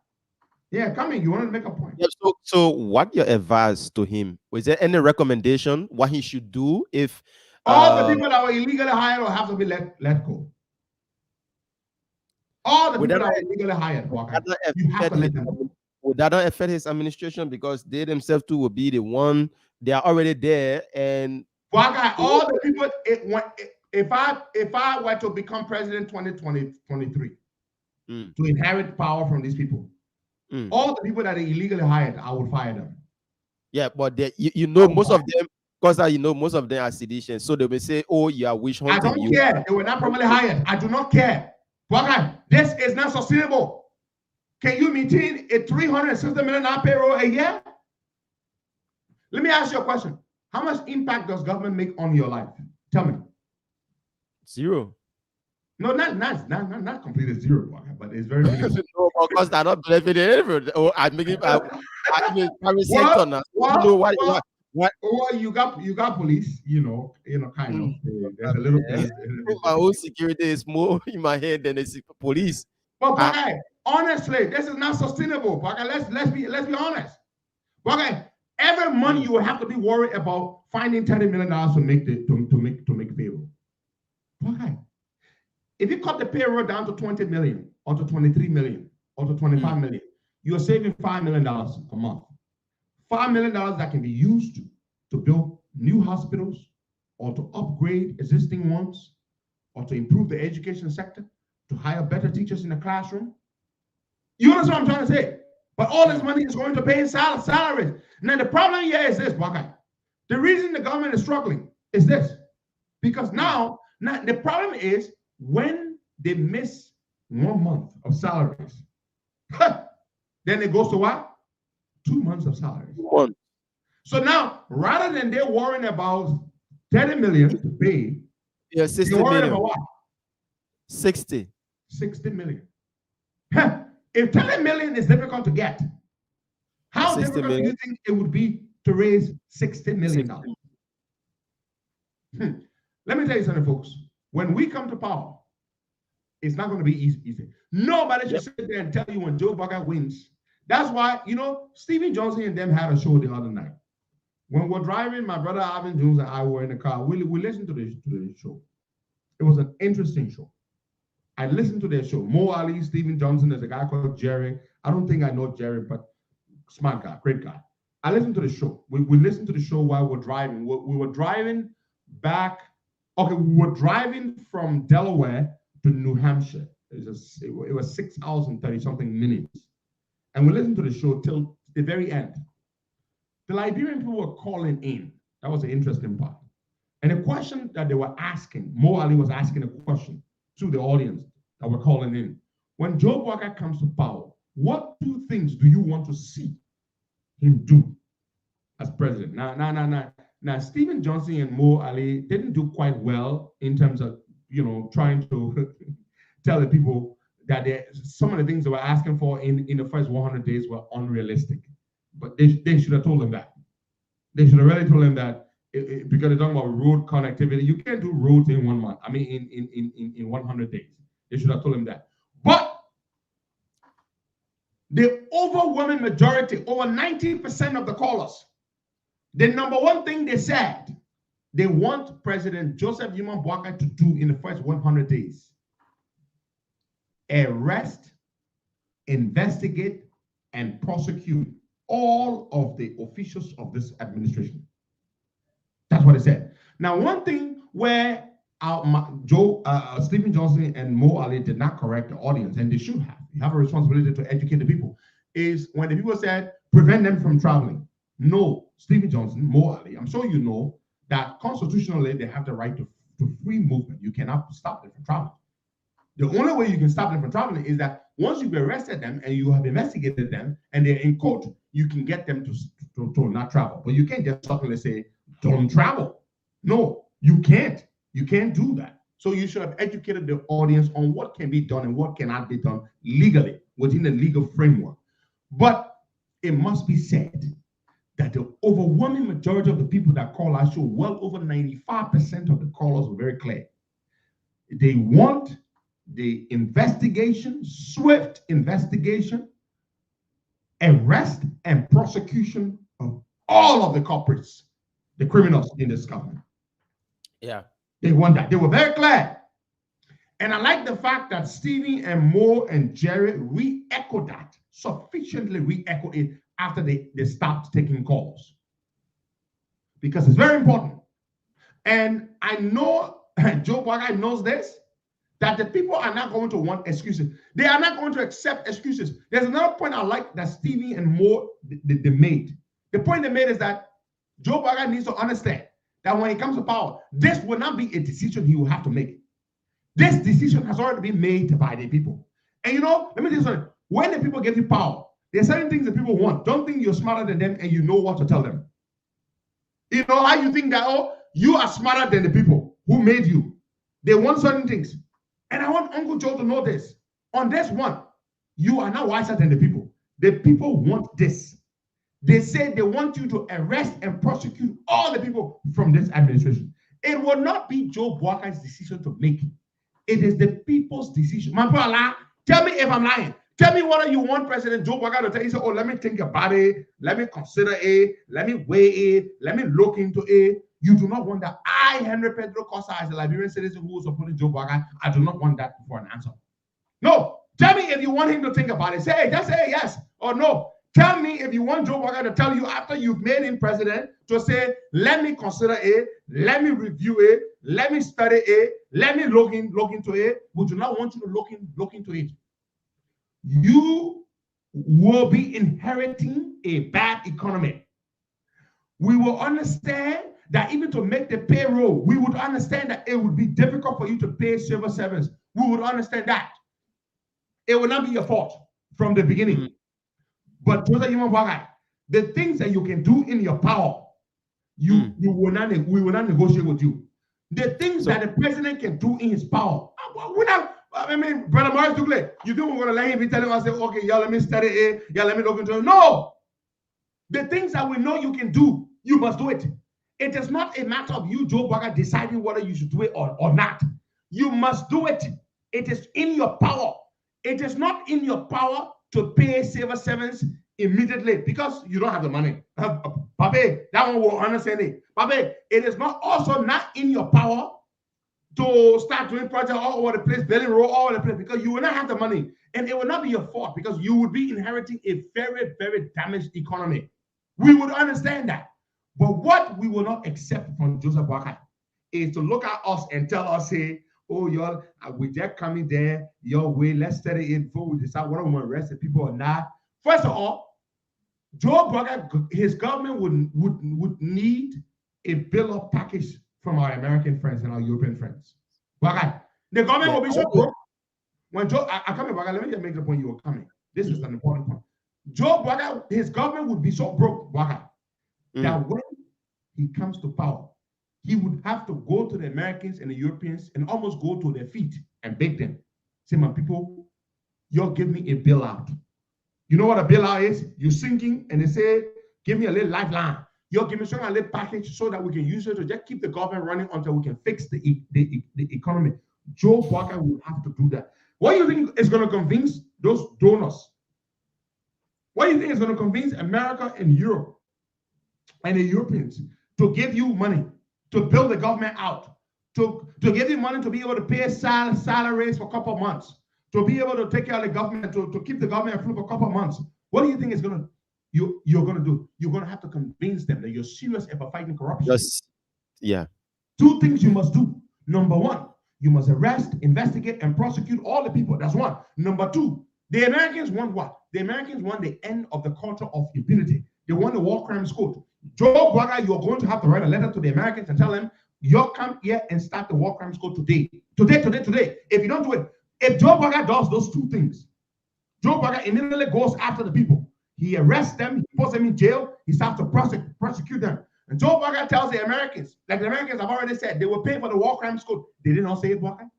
Yeah, come in. You want to make a point? Yeah, so what your advice to him? Was there any recommendation what he should do if all the people that were illegally hired will have to be let go? All the people that are illegally hired, you have to let them go. Would that not affect his administration because they themselves too will be the one, they are already there, and all the people, if I were to become president 2023 to inherit power from these people, all the people that are illegally hired, I would fire them. Yeah, but you know most of them, because you know most of them are seditious, so they will say, "Oh, you are witch hunting." I don't care. They were not properly hired. I do not care. This is not sustainable. Can you maintain a $360 million payroll a year? Let me ask you a question. How much impact does government make on your life? Tell me. Zero. No, not completely zero, but it's very minimal. No, because I don't believe in it. Oh, I'm making private sector now. Well, you got police, kind of. There's a little bit. My own security is more in my head than the police. But honestly, this is not sustainable. Let's be honest. Every month you will have to be worried about finding $30 million to make payroll. If you cut the payroll down to 20 million or to 23 million or to 25 million, you're saving $5 million a month. $5 million that can be used to build new hospitals or to upgrade existing ones or to improve the education sector, to hire better teachers in the classroom. You understand what I'm trying to say? But all this money is going to pay salaries. Now, the problem here is this, Buckeye. The reason the government is struggling is this. Because now the problem is when they miss 1 month of salaries, then it goes to what? 2 months of salaries. So now, rather than they're worrying about 30 million to pay, yeah, 60 they're worried million. about what? 60 million. If 30 million is difficult to get, how difficult do you think it would be to raise $60 million? Let me tell you something, folks. When we come to power, it's not going to be easy. Nobody should sit there and tell you when Joe Biden wins. That's why, Stephen Johnson and them had a show the other night. When we're driving, my brother Alvin Jones and I were in the car. We listened to the show. It was an interesting show. I listened to their show. Mo Ali, Stephen Johnson, there's a guy called Jerry. I don't think I know Jerry, but smart guy, great guy. I listened to the show. We listened to the show while we're driving. We were driving back. Okay, we were driving from Delaware to New Hampshire. It was 6 hours and 30-something minutes. And we listened to the show till the very end. The Liberian people were calling in. That was the interesting part. And the question that they were asking, Mo Ali was asking a question to the audience that were calling in. When Joe Walker comes to power, what 2 things do you want to see him do as president? Now, Stephen Johnson and Mo Ali didn't do quite well in terms of, trying to tell the people that some of the things they were asking for in the first 100 days were unrealistic. But they should have told him that. They should have really told him that because they're talking about road connectivity. You can't do roads in 1 month. I mean, in 100 days. They should have told him that. But the overwhelming majority, over 90% of the callers, the number one thing they said, they want President Joseph Human Boakai to do in the first 100 days. Arrest, investigate, and prosecute all of the officials of this administration. That's what they said. Now, one thing where Stephen Johnson and Mo Ali did not correct the audience, and they should have. You have a responsibility to educate the people, is when the people said, prevent them from traveling. No, Stephen Johnson, morally, I'm sure you know that constitutionally they have the right to free movement. You cannot stop them from traveling. The only way you can stop them from traveling is that once you've arrested them and you have investigated them and they're in court, you can get them to not travel. But you can't just suddenly say, don't travel. No, you can't. You can't do that. So you should have educated the audience on what can be done and what cannot be done legally within the legal framework. But it must be said that the overwhelming majority of the people that call our show, well over 95% of the callers were very clear. They want the investigation, swift investigation, arrest and prosecution of all of the culprits, the criminals in this government. Yeah. They want that. They were very clear. And I like the fact that Stevie and Mo and Jerry re-echoed that, sufficiently re-echoed it after they stopped taking calls. Because it's very important. And I know Joe Biden knows this, that the people are not going to want excuses. They are not going to accept excuses. There's another point I like that Stevie and Mo they made. The point they made is that Joe Biden needs to understand that when it comes to power, this will not be a decision he will have to make. This decision has already been made by the people. And you know, let me tell you something. When the people give you power, there are certain things that people want. Don't think you're smarter than them and you know what to tell them. You know how you think that, oh, you are smarter than the people who made you. They want certain things. And I want Uncle Joe to know this. On this one, you are not wiser than the people. The people want this. They say they want you to arrest and prosecute all the people from this administration. It will not be Joe Bwakan's decision to make. It is the people's decision. My brother, tell me if I'm lying. Tell me whether you want President Joe Bwakan to tell you, say, oh, let me think about it. Let me consider it. Let me weigh it. Let me look into it. You do not want that. I, Henry Pedro Costa, as a Liberian citizen who was supporting Joe Bwakan, I do not want that for an answer. No. Tell me if you want him to think about it. Say, just say yes or no. Tell me if you want Joe Biden to tell you after you've made him president to say, let me consider it, let me review it, let me study it, let me look into it. We do not want you to look into it. You will be inheriting a bad economy. We will understand that even to make the payroll, we would understand that it would be difficult for you to pay civil servants. We would understand that. It will not be your fault from the beginning. Mm-hmm. But the things that you can do in your power, we will not negotiate with you. The things that the president can do in his power, Brother Morris Dugley, you think we're going to let him be telling us, okay, y'all let me study it, y'all let me look into it? No! The things that we know you can do, you must do it. It is not a matter of you, Joe Biden, deciding whether you should do it or not. You must do it. It is in your power. It is not in your power to pay civil servants immediately because you don't have the money. Pape, that one will understand it. Pape, it is not also not in your power to start doing projects all over the place, building road all over the place, because you will not have the money. And it will not be your fault because you would be inheriting a very, very damaged economy. We would understand that. But what we will not accept from Joseph Bwakan is to look at us and tell us, say, oh, y'all, we just coming there, your way, let's study it before we decide whether we want to arrest the people or not. First of all, Joe Biden, his government would need a bill of package from our American friends and our European friends. Bwakan, the government will be so broke. When Joe, I come in, Bwakan, let me just make the point you were coming. This is an important point. Joe Biden, his government would be so broke, Bwakan, that when he comes to power, he would have to go to the Americans and the Europeans and almost go to their feet and beg them. Say, my people, y'all give me a bailout. You know what a bailout is? You're sinking and they say, give me a little lifeline. Y'all give me some little package so that we can use it to just keep the government running until we can fix the economy. Joe Biden will have to do that. What do you think is going to convince those donors? What do you think is going to convince America and Europe and the Europeans to give you money, to build the government out, to give you money to be able to pay salaries for a couple of months, to be able to take care of the government, to keep the government afloat for a couple of months? What do you think is you're going to do? You're going to have to convince them that you're serious about fighting corruption. Yes. Yeah. Two things you must do. Number one, you must arrest, investigate, and prosecute all the people. That's one. Number two, the Americans want what? The Americans want the end of the culture of impunity. They want the war crimes code. Joe Bugger, you're going to have to write a letter to the Americans and tell them, you'll come here and start the war crimes code today. Today. If you don't do it, if Joe Bugger does those two things, Joe Bugger immediately goes after the people. He arrests them, he puts them in jail, he starts to prosecute them. And Joe Bugger tells the Americans, like the Americans have already said, they will pay for the war crimes code. They did not say it, Bugger.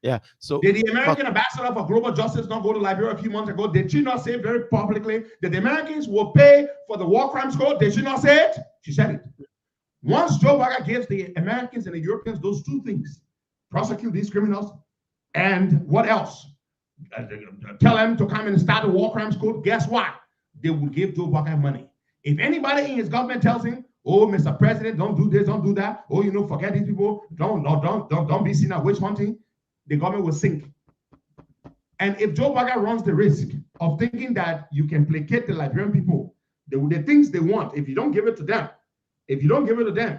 Yeah. So did the American ambassador for global justice not go to Liberia a few months ago? Did she not say very publicly that the Americans will pay for the war crimes code? Did she not say it? She said it. Once Joe Bugger gives the Americans and the Europeans those two things, prosecute these criminals, and what else? Tell them to come and start the war crimes code. Guess what? They will give Joe Bugger money. If anybody in his government tells him, "Oh, Mr. President, don't do this, don't do that," "Oh, forget these people, don't be seen at witch hunting," the government will sink. And if Joe Bugger runs the risk of thinking that you can placate the Liberian people, the things they want, if you don't give it to them,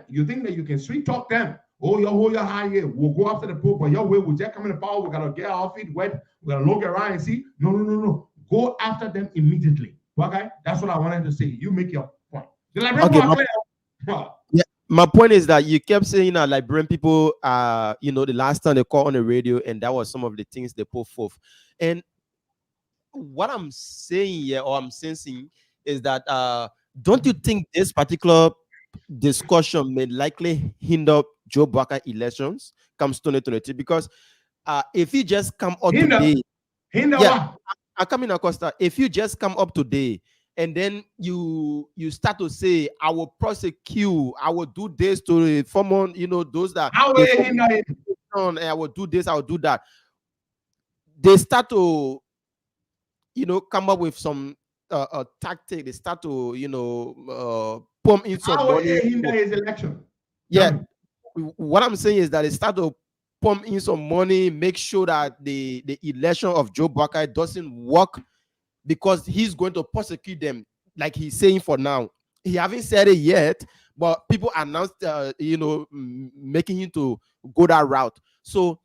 you think that you can sweet talk them. "Oh, your high here, we'll go after the Pope, but your way will just come in the power, we gotta get our feet wet, we gotta look around and see." No. Go after them immediately. Okay? That's what I wanted to say. You make your point. The Liberian people yeah, my point is that you kept saying that Liberian people, the last time they called on the radio, and that was some of the things they put forth. And what I'm saying here, or I'm sensing, is that don't you think this particular discussion may likely hinder Joe Bugger elections comes 2022? Because if you just come up today, I'm coming across that. If you just come up today and then you start to say, "I will prosecute, I will do this to the former, those that I will do this, I will do that," they start to come up with some tactic. They start to pump in some money. His election. Yeah. What I'm saying is that they start to pump in some money, make sure that the election of Joe Bugger doesn't work, because he's going to prosecute them, like he's saying for now. He haven't said it yet, but people announced, making him to go that route. So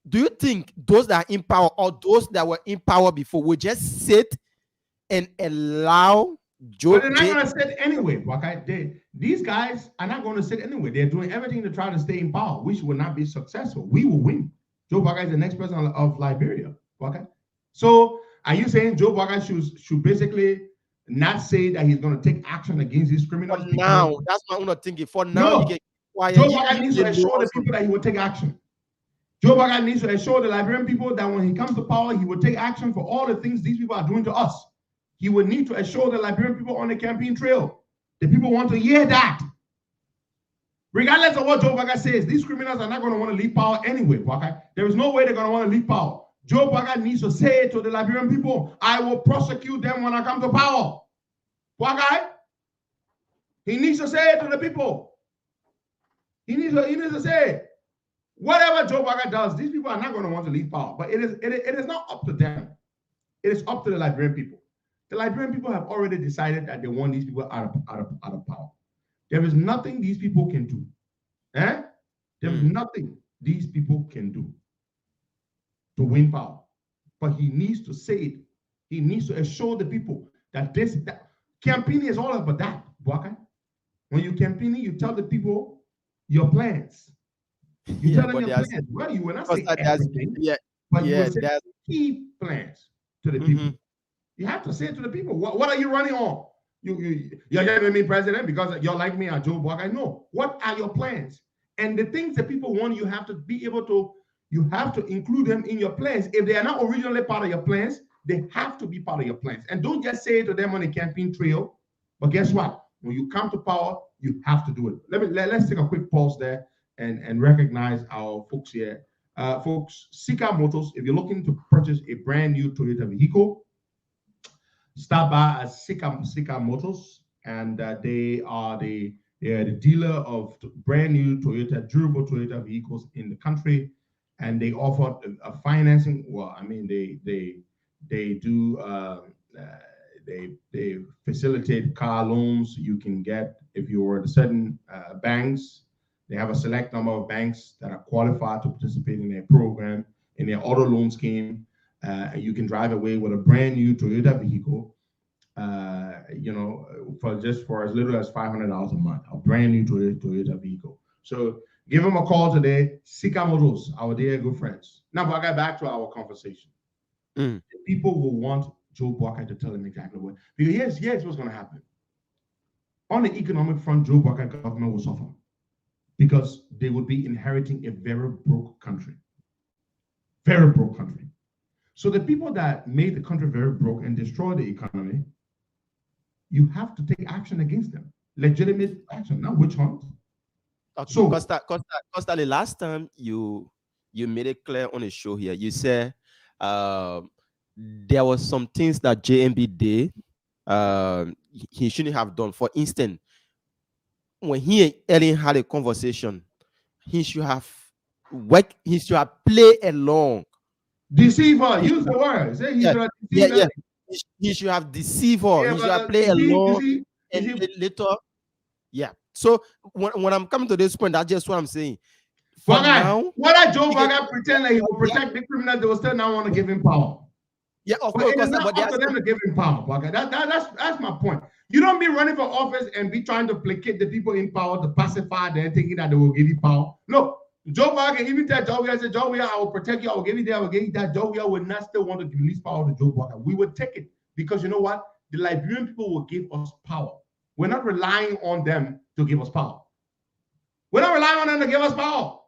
do you think those that are in power, or those that were in power before, will just sit and allow Joe? But they're not going to sit anyway. Okay? These guys are not going to sit anyway. They're doing everything to try to stay in power, which will not be successful. We will win. Joe Bugger is the next president of Liberia. Okay? So are you saying Joe Bugger should basically not say that he's going to take action against these criminals? Now, that's what I'm not thinking. For now, no. Joe Bugger needs to assure the people that he will take action. Joe Bugger needs to assure the Liberian people that when he comes to power, he will take action for all the things these people are doing to us. He would need to assure the Liberian people on the campaign trail. The people want to hear that. Regardless of what Joe Bugger says, these criminals are not going to want to leave power anyway. Okay? There is no way they're going to want to leave power. Joe Bugger needs to say to the Liberian people, "I will prosecute them when I come to power." Okay? He needs to say it to the people. He needs to say it. Whatever Joe Bugger does, these people are not going to want to leave power. But it is not up to them. It is up to the Liberian people. The Liberian people have already decided that they want these people out of power. There is nothing these people can do. There is nothing these people can do to win power. But he needs to say it. He needs to assure the people that campaigning is all about that. Okay? When you campaigning, you tell the people your plans. You tell them your plans. Well, you will not say everything, but you will say key plans to the people. You have to say it to the people. What are you running on? You're getting me president because you're like me or Joe Bugger? No. What are your plans? And the things that people want, you have to be able to, you have to include them in your plans. If they are not originally part of your plans, they have to be part of your plans. And don't just say it to them on the campaign trail. But guess what? When you come to power, you have to do it. Let's take a quick pause there and recognize our folks here. Folks, Sika Motors, if you're looking to purchase a brand new Toyota vehicle, stop by at Sika Motors, and they are the dealer of brand new durable Toyota vehicles in the country, and they offer a financing. Well, I mean, they facilitate car loans you can get if you're at certain banks. They have a select number of banks that are qualified to participate in their program, in their auto loan scheme. You can drive away with a brand new Toyota vehicle for as little as $500 a month, a brand new Toyota vehicle. So give them a call today. Sika Motors, our dear good friends. Now, but I got back to our conversation. People will want Joe Barker to tell them exactly what, because here's what's going to happen. On the economic front, Joe Barker government will suffer because they would be inheriting a very broke country. Very broke country. So the people that made the country very broke and destroyed the economy, you have to take action against them. Legitimate action, not witch hunt. Okay. So Costa, the last time you made it clear on the show here, you said there was some things that JMB did he shouldn't have done. For instance, when he and Ellen had a conversation, he should have played along. Deceiver, use the word. Say he should have deceived her. He should have deceived her. He should have played along. And later, yeah. So when I'm coming to this point, that's just what I'm saying. For now, whether Joe Barker pretend like he will protect the criminal, they will still not want to give him power. Yeah, of course. It's not up to them to give him power, Barker. That's my point. You don't be running for office and be trying to placate the people in power to pacify them, thinking that they will give you power. No. Joe Barker even tell Joe Barker, Joe Barker, I will protect you, I will give you that, I will give you that. Joe Barker would not still want to release power to Joe Barker. We would take it because you know what? The Liberian people will give us power. We're not relying on them to give us power. We're not relying on them to give us power.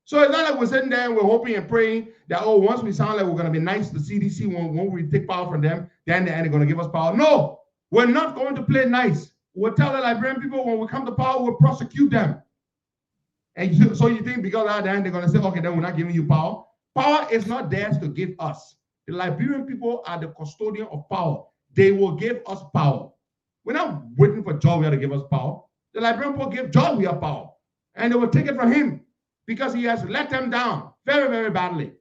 So it's not like we're sitting there and we're hoping and praying that, oh, once we sound like we're going to be nice to CDC, when we take power from them, then they're going to give us power. No, we're not going to play nice. We'll tell the Liberian people when we come to power, we'll prosecute them. And so you think because of that, they're going to say, okay, then we're not giving you power. Power is not theirs to give us. The Liberian people are the custodian of power. They will give us power. We're not waiting for Georgia to give us power. The Liberian people give Georgia power. And they will take it from him because he has let them down very, very badly.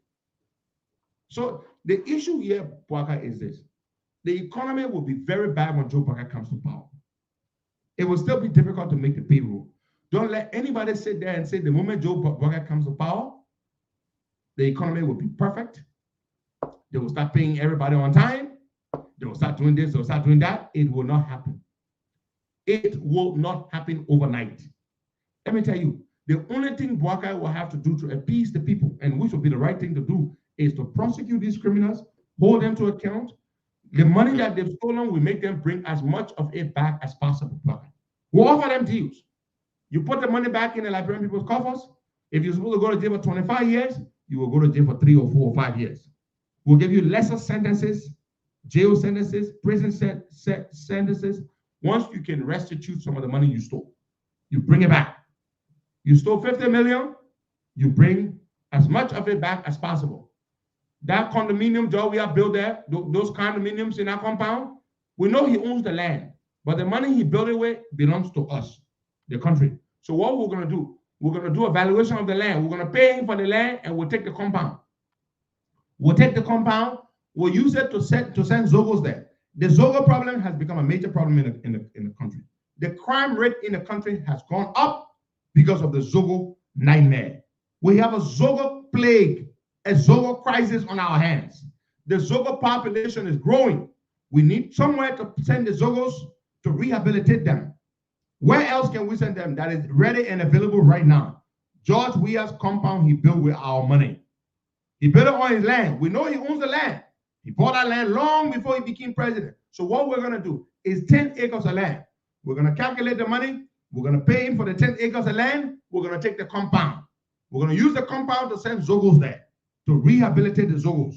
So the issue here, Barker, is this. The economy will be very bad when Joe Barker comes to power. It will still be difficult to make the payroll. Don't let anybody sit there and say the moment Joe Barker comes to power, the economy will be perfect. They will start paying everybody on time. They will start doing this, they will start doing that. It will not happen. It will not happen overnight. Let me tell you, the only thing Barker will have to do to appease the people, and which will be the right thing to do, is to prosecute these criminals, hold them to account. The money that they've stolen, we make them bring as much of it back as possible. We'll offer them deals. You put the money back in the Liberian people's coffers. If you're supposed to go to jail for 25 years, you will go to jail for 3 or 4 or 5 years. We'll give you lesser sentences, jail sentences, prison sentences. Once you can restitute some of the money you stole, you bring it back. You stole 50 million, you bring as much of it back as possible. That condominium job we have built there, those condominiums in our compound, we know he owns the land, but the money he built it with belongs to us, the country. So what we're going to do, we're going to do a valuation of the land. We're going to pay him for the land and we'll take the compound. We'll take the compound, we'll use it to send Zogos there. The Zogo problem has become a major problem in the country. The crime rate in the country has gone up because of the Zogo nightmare. We have a Zogo plague, a Zogo crisis on our hands. The Zogo population is growing. We need somewhere to send the Zogos to rehabilitate them. Where else can we send them that is ready and available right now? George Weah's compound he built with our money. He built it on his land. We know he owns the land. He bought that land long before he became president. So what we're going to do is 10 acres of land. We're going to calculate the money. We're going to pay him for the 10 acres of land. We're going to take the compound. We're going to use the compound to send Zogos there, to rehabilitate the Zogos.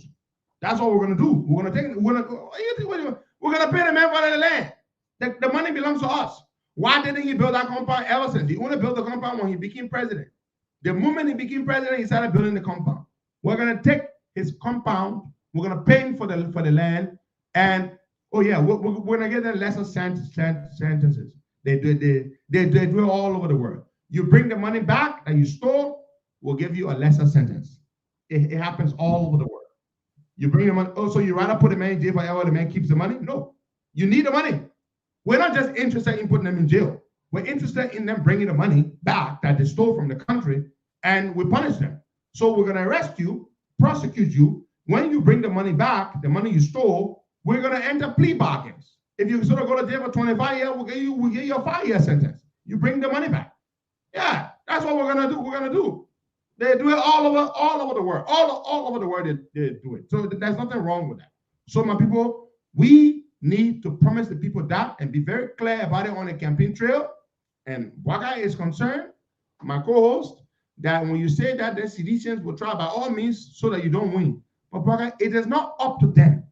That's what we're going to do. We're going to take. We're going to pay the man for the land. The money belongs to us. Why didn't he build that compound ever since? He only built the compound when he became president. The moment he became president, he started building the compound. We're going to take his compound. We're going to pay him for the land, and oh yeah, we're going to get them lesser sentences. They do it all over the world. You bring the money back that you stole, we'll give you a lesser sentence. It happens all over the world. You bring the money. Oh, so you rather put the man in jail forever? The man keeps the money? No, you need the money. We're not just interested in putting them in jail. We're interested in them bringing the money back that they stole from the country, and we punish them. So we're going to arrest you, prosecute you. When you bring the money back, the money you stole, we're going to enter plea bargains. If you sort of go to jail for 25 years, we'll get you a 5-year sentence. You bring the money back. Yeah, that's what we're gonna do. We're gonna do. They do it all over the world. All over the world they do it. So there's nothing wrong with that. So my people, we need to promise the people that and be very clear about it on the campaign trail. And Waka is concerned, my co-host, that when you say that the seditions will try by all means so that you don't win. But Waka, it is not up to them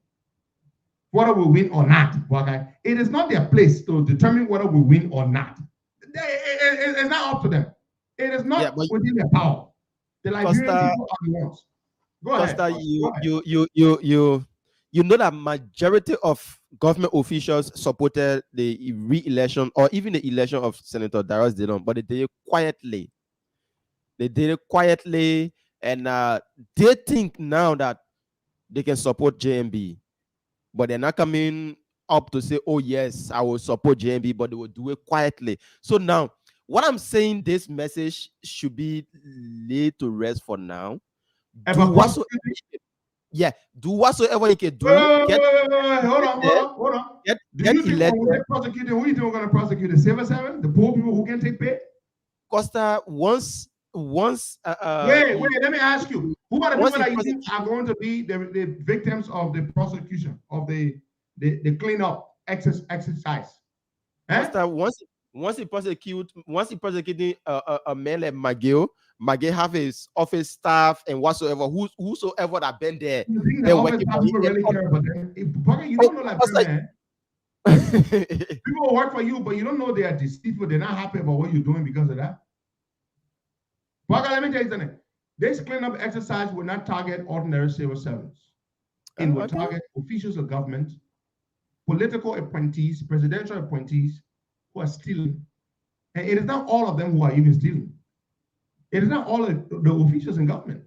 whether we win or not. Waka, it is not their place to determine whether we win or not. It's not up to them. It is not within their power. The Liberian people are the ones. Go ahead. You know that majority of government officials supported the re-election or even the election of Senator Darius Dillon, but they did it quietly. They did it quietly, and they think now that they can support JMB, but they're not coming up to say, "Oh yes, I will support JMB," but they will do it quietly. So now, what I'm saying, this message should be laid to rest for now. Do whatsoever you can do. Hold on. Get elected. Who do you think we're going to prosecute? The civil servant, the poor people who can take pay? Costa, once. Wait. Let me ask you. Who are the people that you think are going to be the victims of the prosecution of the cleanup exercise? Costa, once he prosecuted a man like McGill have his office staff and whatsoever, whosoever that been there. They're working for him. Really care about them. You don't know that, man. People work for you, but you don't know they are deceitful. They're not happy about what you're doing because of that. But let me tell you something. This cleanup exercise will not target ordinary civil servants. It will target officials of government, political appointees, presidential appointees who are stealing. And it is not all of them who are even stealing. It is not all of the officials in government.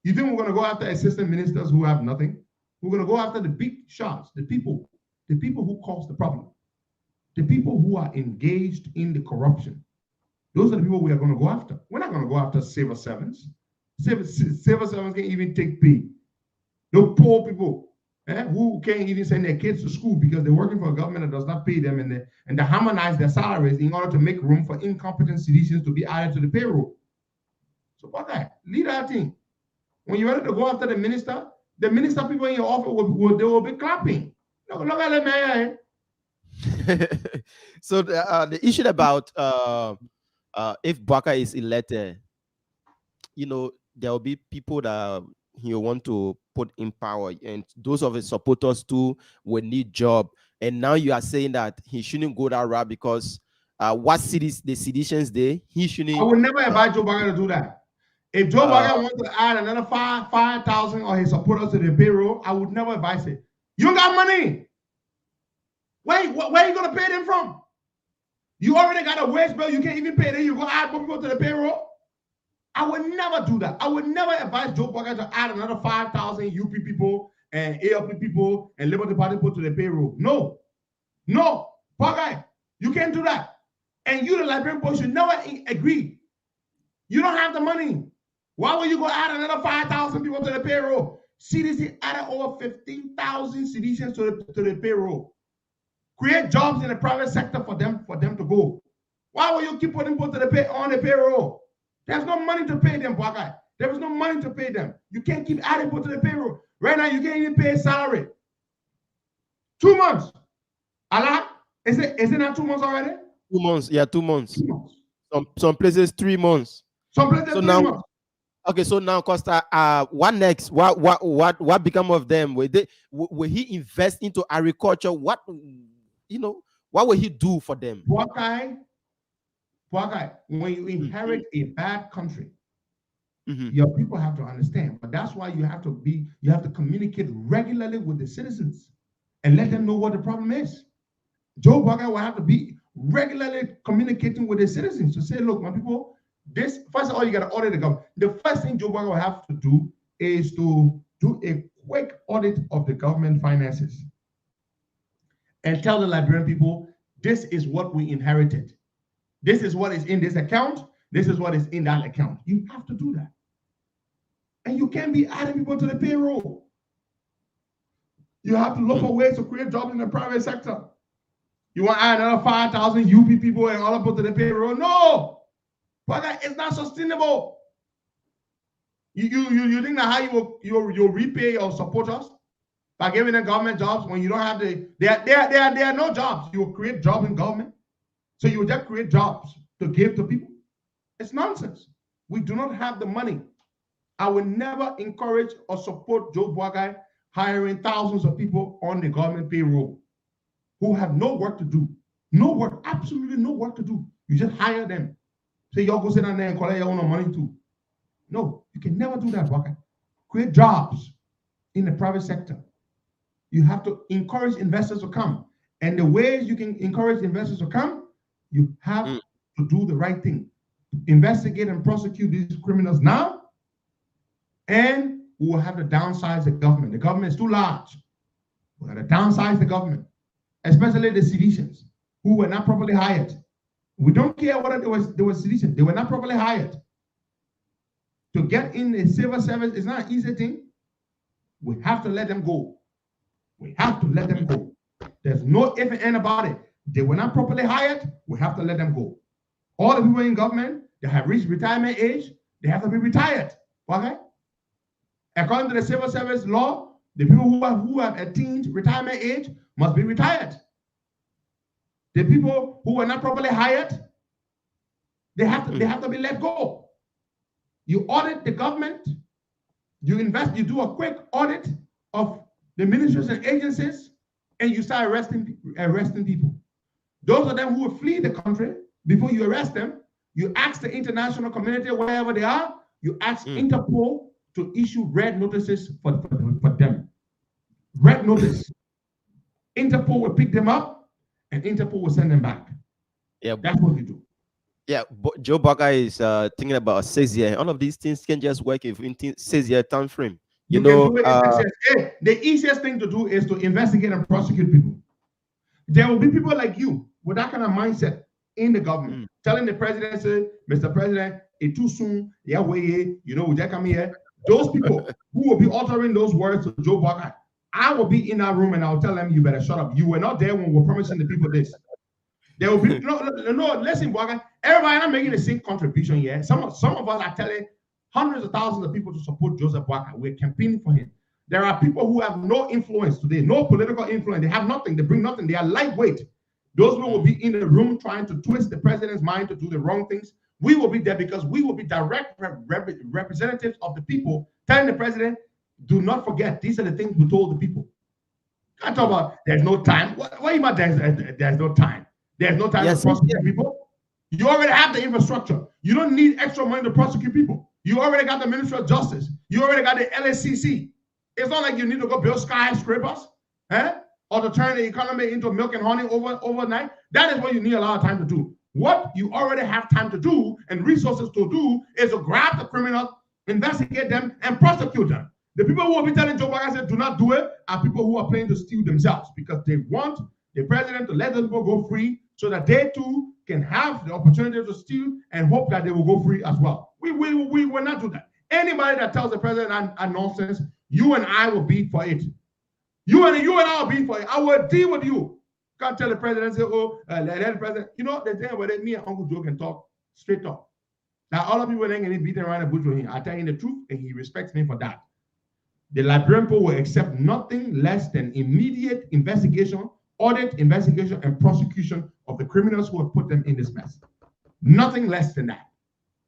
You think we're going to go after assistant ministers who have nothing? We're going to go after the big shots, the people who cause the problem, the people who are engaged in the corruption. Those are the people we are going to go after. We're not going to go after civil servants. Civil servants can't even take pay. The poor people who can't even send their kids to school because they're working for a government that does not pay them, and they harmonize their salaries in order to make room for incompetent citizens to be added to the payroll. So what that? Lead that thing. When you're ready to go after the minister people in your office will be clapping. Look at them, man. So the issue about if Baka is elected, there will be people that he want to put in power, and those of his supporters too will need job. And now you are saying that he shouldn't go that route because the seditions there, he shouldn't. I would never advise Joe Baka to do that. If Joe Baka wants to add another 5,000 or his supporters to the payroll, I would never advise it. You got money. Where are you going to pay them from? You already got a wage bill. You can't even pay them. You go add more people to the payroll. I would never do that. I would never advise Joe Baka to add another 5,000 UP people and ALP people and Liberty Party people to the payroll. No, Baka, you can't do that. And you, the Liberian boys, should never agree. You don't have the money. Why would you go add another 5,000 people to the payroll? CDC added over 15,000 citizens to the payroll. Create jobs in the private sector for them to go. Why would you keep putting people on the payroll? There's no money to pay them, Baka. There is no money to pay them. You can't keep adding people to the payroll. Right now, you can't even pay a salary. 2 months. Allah, is it not 2 months already? 2 months, yeah, 2 months. Some places 3 months. Some places 3 months. Okay, so now Costa, what next? What become of them? Will he invest into agriculture? What will he do for them? Baka, when you inherit a bad country, your people have to understand. But that's why you have to communicate regularly with the citizens and let them know what the problem is. Joe Baka will have to be regularly communicating with the citizens to say, look, my people, first of all, you got to audit the government. The first thing Joe Baka will have to do is to do a quick audit of the government finances and tell the Liberian people, this is what we inherited. This is what is in this account. This is what is in that account. You have to do that. And you can't be adding people to the payroll. You have to look for ways to create jobs in the private sector. You want to add another 5,000 UP people and all put to the payroll? No, but it's not sustainable. You think that how you'll repay your supporters by giving them government jobs when you don't have there are no jobs. You will create jobs in government, so you will just create jobs to give to people. It's nonsense. We do not have the money. I will never encourage or support Joe Boakai hiring thousands of people on the government payroll who have no work to do. No work, absolutely no work to do. You just hire them. Say, y'all go sit down there and collect your own money too. No, you can never do that, Boakai. Create jobs in the private sector. You have to encourage investors to come. And the ways you can encourage investors to come, you have to do the right thing. Investigate and prosecute these criminals now, and we will have to downsize the government. The government is too large. We're going to downsize the government, especially the citizens who were not properly hired. We don't care whether they were citizens. They were not properly hired. To get in a civil service is not an easy thing. We have to let them go. We have to let them go. There's no if and end about it. They were not properly hired. We have to let them go. All the people in government that have reached retirement age, they have to be retired. Okay? According to the civil service law, the people who have attained retirement age must be retired. The people who were not properly hired, they have to be let go. You audit the government, you do a quick audit of the ministries and agencies, and you start arresting people. Those of them who will flee the country, before you arrest them, you ask the international community, wherever they are, you ask Interpol to issue red notices for them. Red notice. Interpol will pick them up, and Interpol will send them back. Yeah, that's what you do. Yeah, but Joe Boakai is thinking about a 6 year. All of these things can just work if in 6 year time frame. You know, the easiest thing to do is to investigate and prosecute people. There will be people like you with that kind of mindset in the government, telling the president, say, Mr. President, it's too soon, yeah, we just come here. Those people who will be uttering those words to Joe Boakai, I will be in that room and I'll tell them, you better shut up. You were not there when we were promising the people this. There will be no, listen, Boakai, everybody not making the same contribution yet. Some of us are telling hundreds of thousands of people to support Joseph Boakai. We're campaigning for him. There are people who have no influence today, no political influence. They have nothing. They bring nothing. They are lightweight. Those people will be in the room trying to twist the president's mind to do the wrong things. We will be there because we will be direct representatives of the people, telling the president, do not forget, these are the things we told the people. Can't talk about there's no time. What about there's no time? There's no time to prosecute people. You already have the infrastructure. You don't need extra money to prosecute people. You already got the Ministry of Justice. You already got the LSCC. It's not like you need to go build skyscrapers, or to turn the economy into milk and honey overnight. That is what you need a lot of time to do. What you already have time to do and resources to do is to grab the criminals, investigate them, and prosecute them. The people who will be telling Joe Boakai do not do it are people who are planning to steal themselves because they want the president to let those people go free so that they too can have the opportunity to steal and hope that they will go free as well. We will not do that. Anybody that tells the president a nonsense, you and I will be for it. You and I will be for it. I will deal with you. Can't tell the president, say, let the president. You know, the thing about it, me and Uncle Joe can talk straight up. Now, all of people ain't going to beat around the bush with him. I tell him the truth, and he respects me for that. The Liberian people will accept nothing less than immediate investigation, audit, investigation, and prosecution of the criminals who have put them in this mess. Nothing less than that.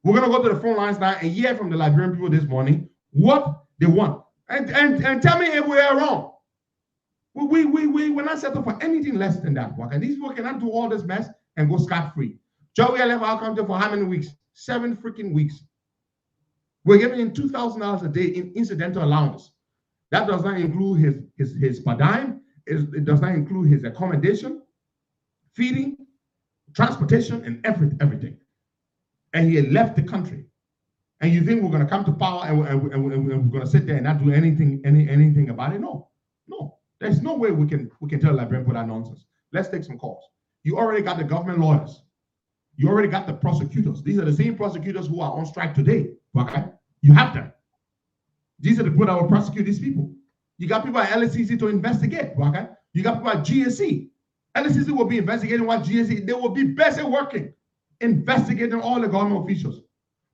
We're going to go to the phone lines now and hear from the Liberian people this morning what they want. And tell me if we are wrong. We're not set up for anything less than that. And these people cannot do all this mess and go scot-free. Joey left our country for how many weeks? 7 freaking weeks. We're giving him $2,000 a day in incidental allowance. That does not include his per dime. It does not include his accommodation, feeding, transportation, and everything. And he had left the country. And you think we're going to come to power and we're going to sit there and not do anything about it? No. There's no way we can tell Liberian people that nonsense. Let's take some calls. You already got the government lawyers. You already got the prosecutors. These are the same prosecutors who are on strike today. Okay? You have them. These are the people that will prosecute these people. You got people at LSCC to investigate. Okay? You got people at GSC. LCC will be investigating what GSC, they will be busy working, investigating all the government officials.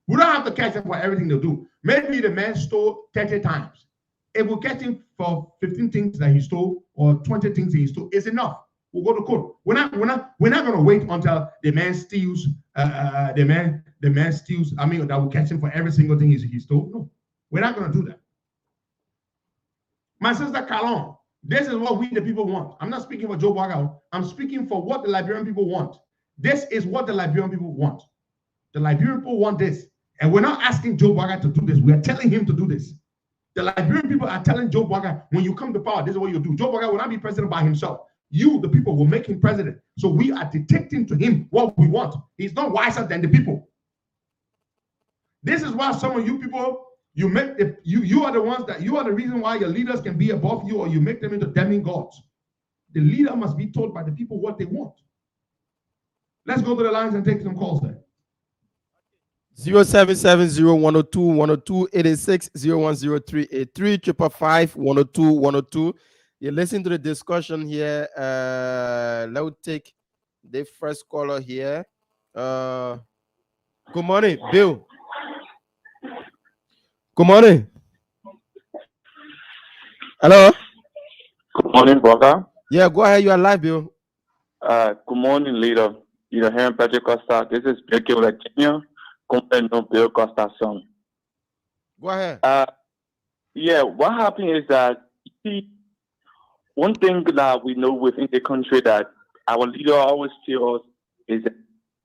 We don't have to catch them for everything they do. Maybe the man stole 30 times. If we catch him for 15 things that he stole or 20 things that he stole, it's enough. We'll go to court. We're not going to wait until the man steals. The man steals. I mean, that will catch him for every single thing he stole. No, we're not going to do that. My sister Kalon, this is what we the people want. I'm not speaking for Joe Boaga. I'm speaking for what the Liberian people want. This is what the Liberian people want. The Liberian people want this, and we're not asking Joe Boaga to do this. We are telling him to do this. The Liberian people are telling Joe Boaga, when you come to power, this is what you do. Joe Boaga will not be president by himself. You, the people, will make him president. So we are dictating to him what we want. He's not wiser than the people. This is why some of you people, you are the ones that you are the reason why your leaders can be above you, or you make them into demigods. The leader must be told by the people what they want. Let's go to the lines and take some calls there. 0770-102-102-86-010-383-555-102-102. You listen to the discussion here. Let's take the first caller here. Good morning, Bill. Good morning. Hello. Good morning, brother. Yeah, go ahead. You are live, Bill. Good morning, leader. You're hearing Patrick Costa. This is Bill Virginia. No Bill Costa son. Go ahead. Yeah, what happened is that, see, one thing that we know within the country that our leader always tells us is that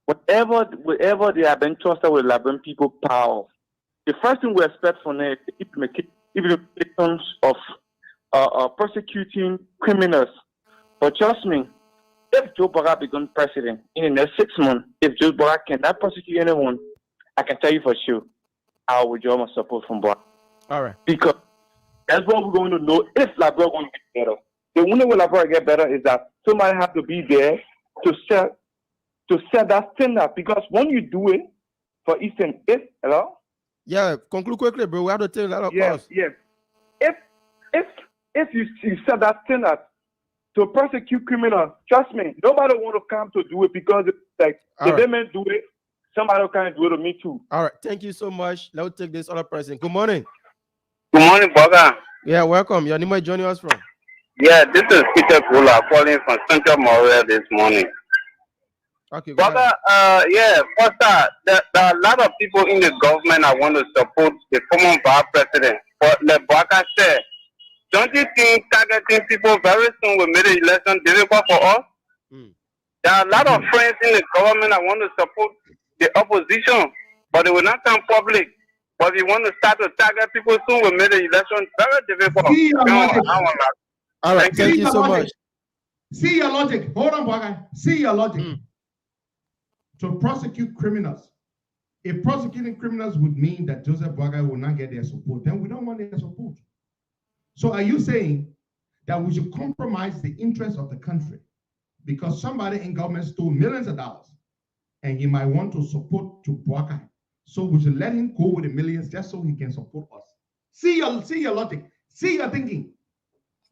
whatever they have been trusted with Liberian people power, the first thing we expect from them is implementations of prosecuting criminals. But trust me, if Joe Boaga becomes president in the next 6 months, if Joe Boaga cannot prosecute anyone, I can tell you for sure, I will withdraw my support from Boaga. All right. Because that's what we're going to know if Liberia going to get better. The only way Liberia get better is that somebody have to be there to set that standard. Because when you do it, for instance, hello? Yeah, conclude quickly, bro. We have to take a lot of calls. Yes. If you set that standard to prosecute criminals, trust me, nobody want to come to do it because it's like if they may do it, somebody can do it to me too. All right, thank you so much. Let's take this other person. Good morning. Good morning, brother. Yeah, welcome. Your name is joining us from? Yeah, this is Peter Kula calling from Central Montreal this morning. Okay, brother. First, there are a lot of people in the government that want to support the former Bar president. But like Boaga said, don't you think targeting people very soon will make the election difficult for us? There are a lot of friends in the government that want to support the opposition, but they will not come public. But if you want to start to target people soon, will make the election very difficult. All right, thank you so much. See your logic. Hold on, Boaga. See your logic. To prosecute criminals. If prosecuting criminals would mean that Joseph Boaga will not get their support, then we don't want their support. So are you saying that we should compromise the interests of the country because somebody in government stole millions of dollars and he might want to support to Boaga? So we should let him go with the millions just so he can support us. See your logic. See your thinking.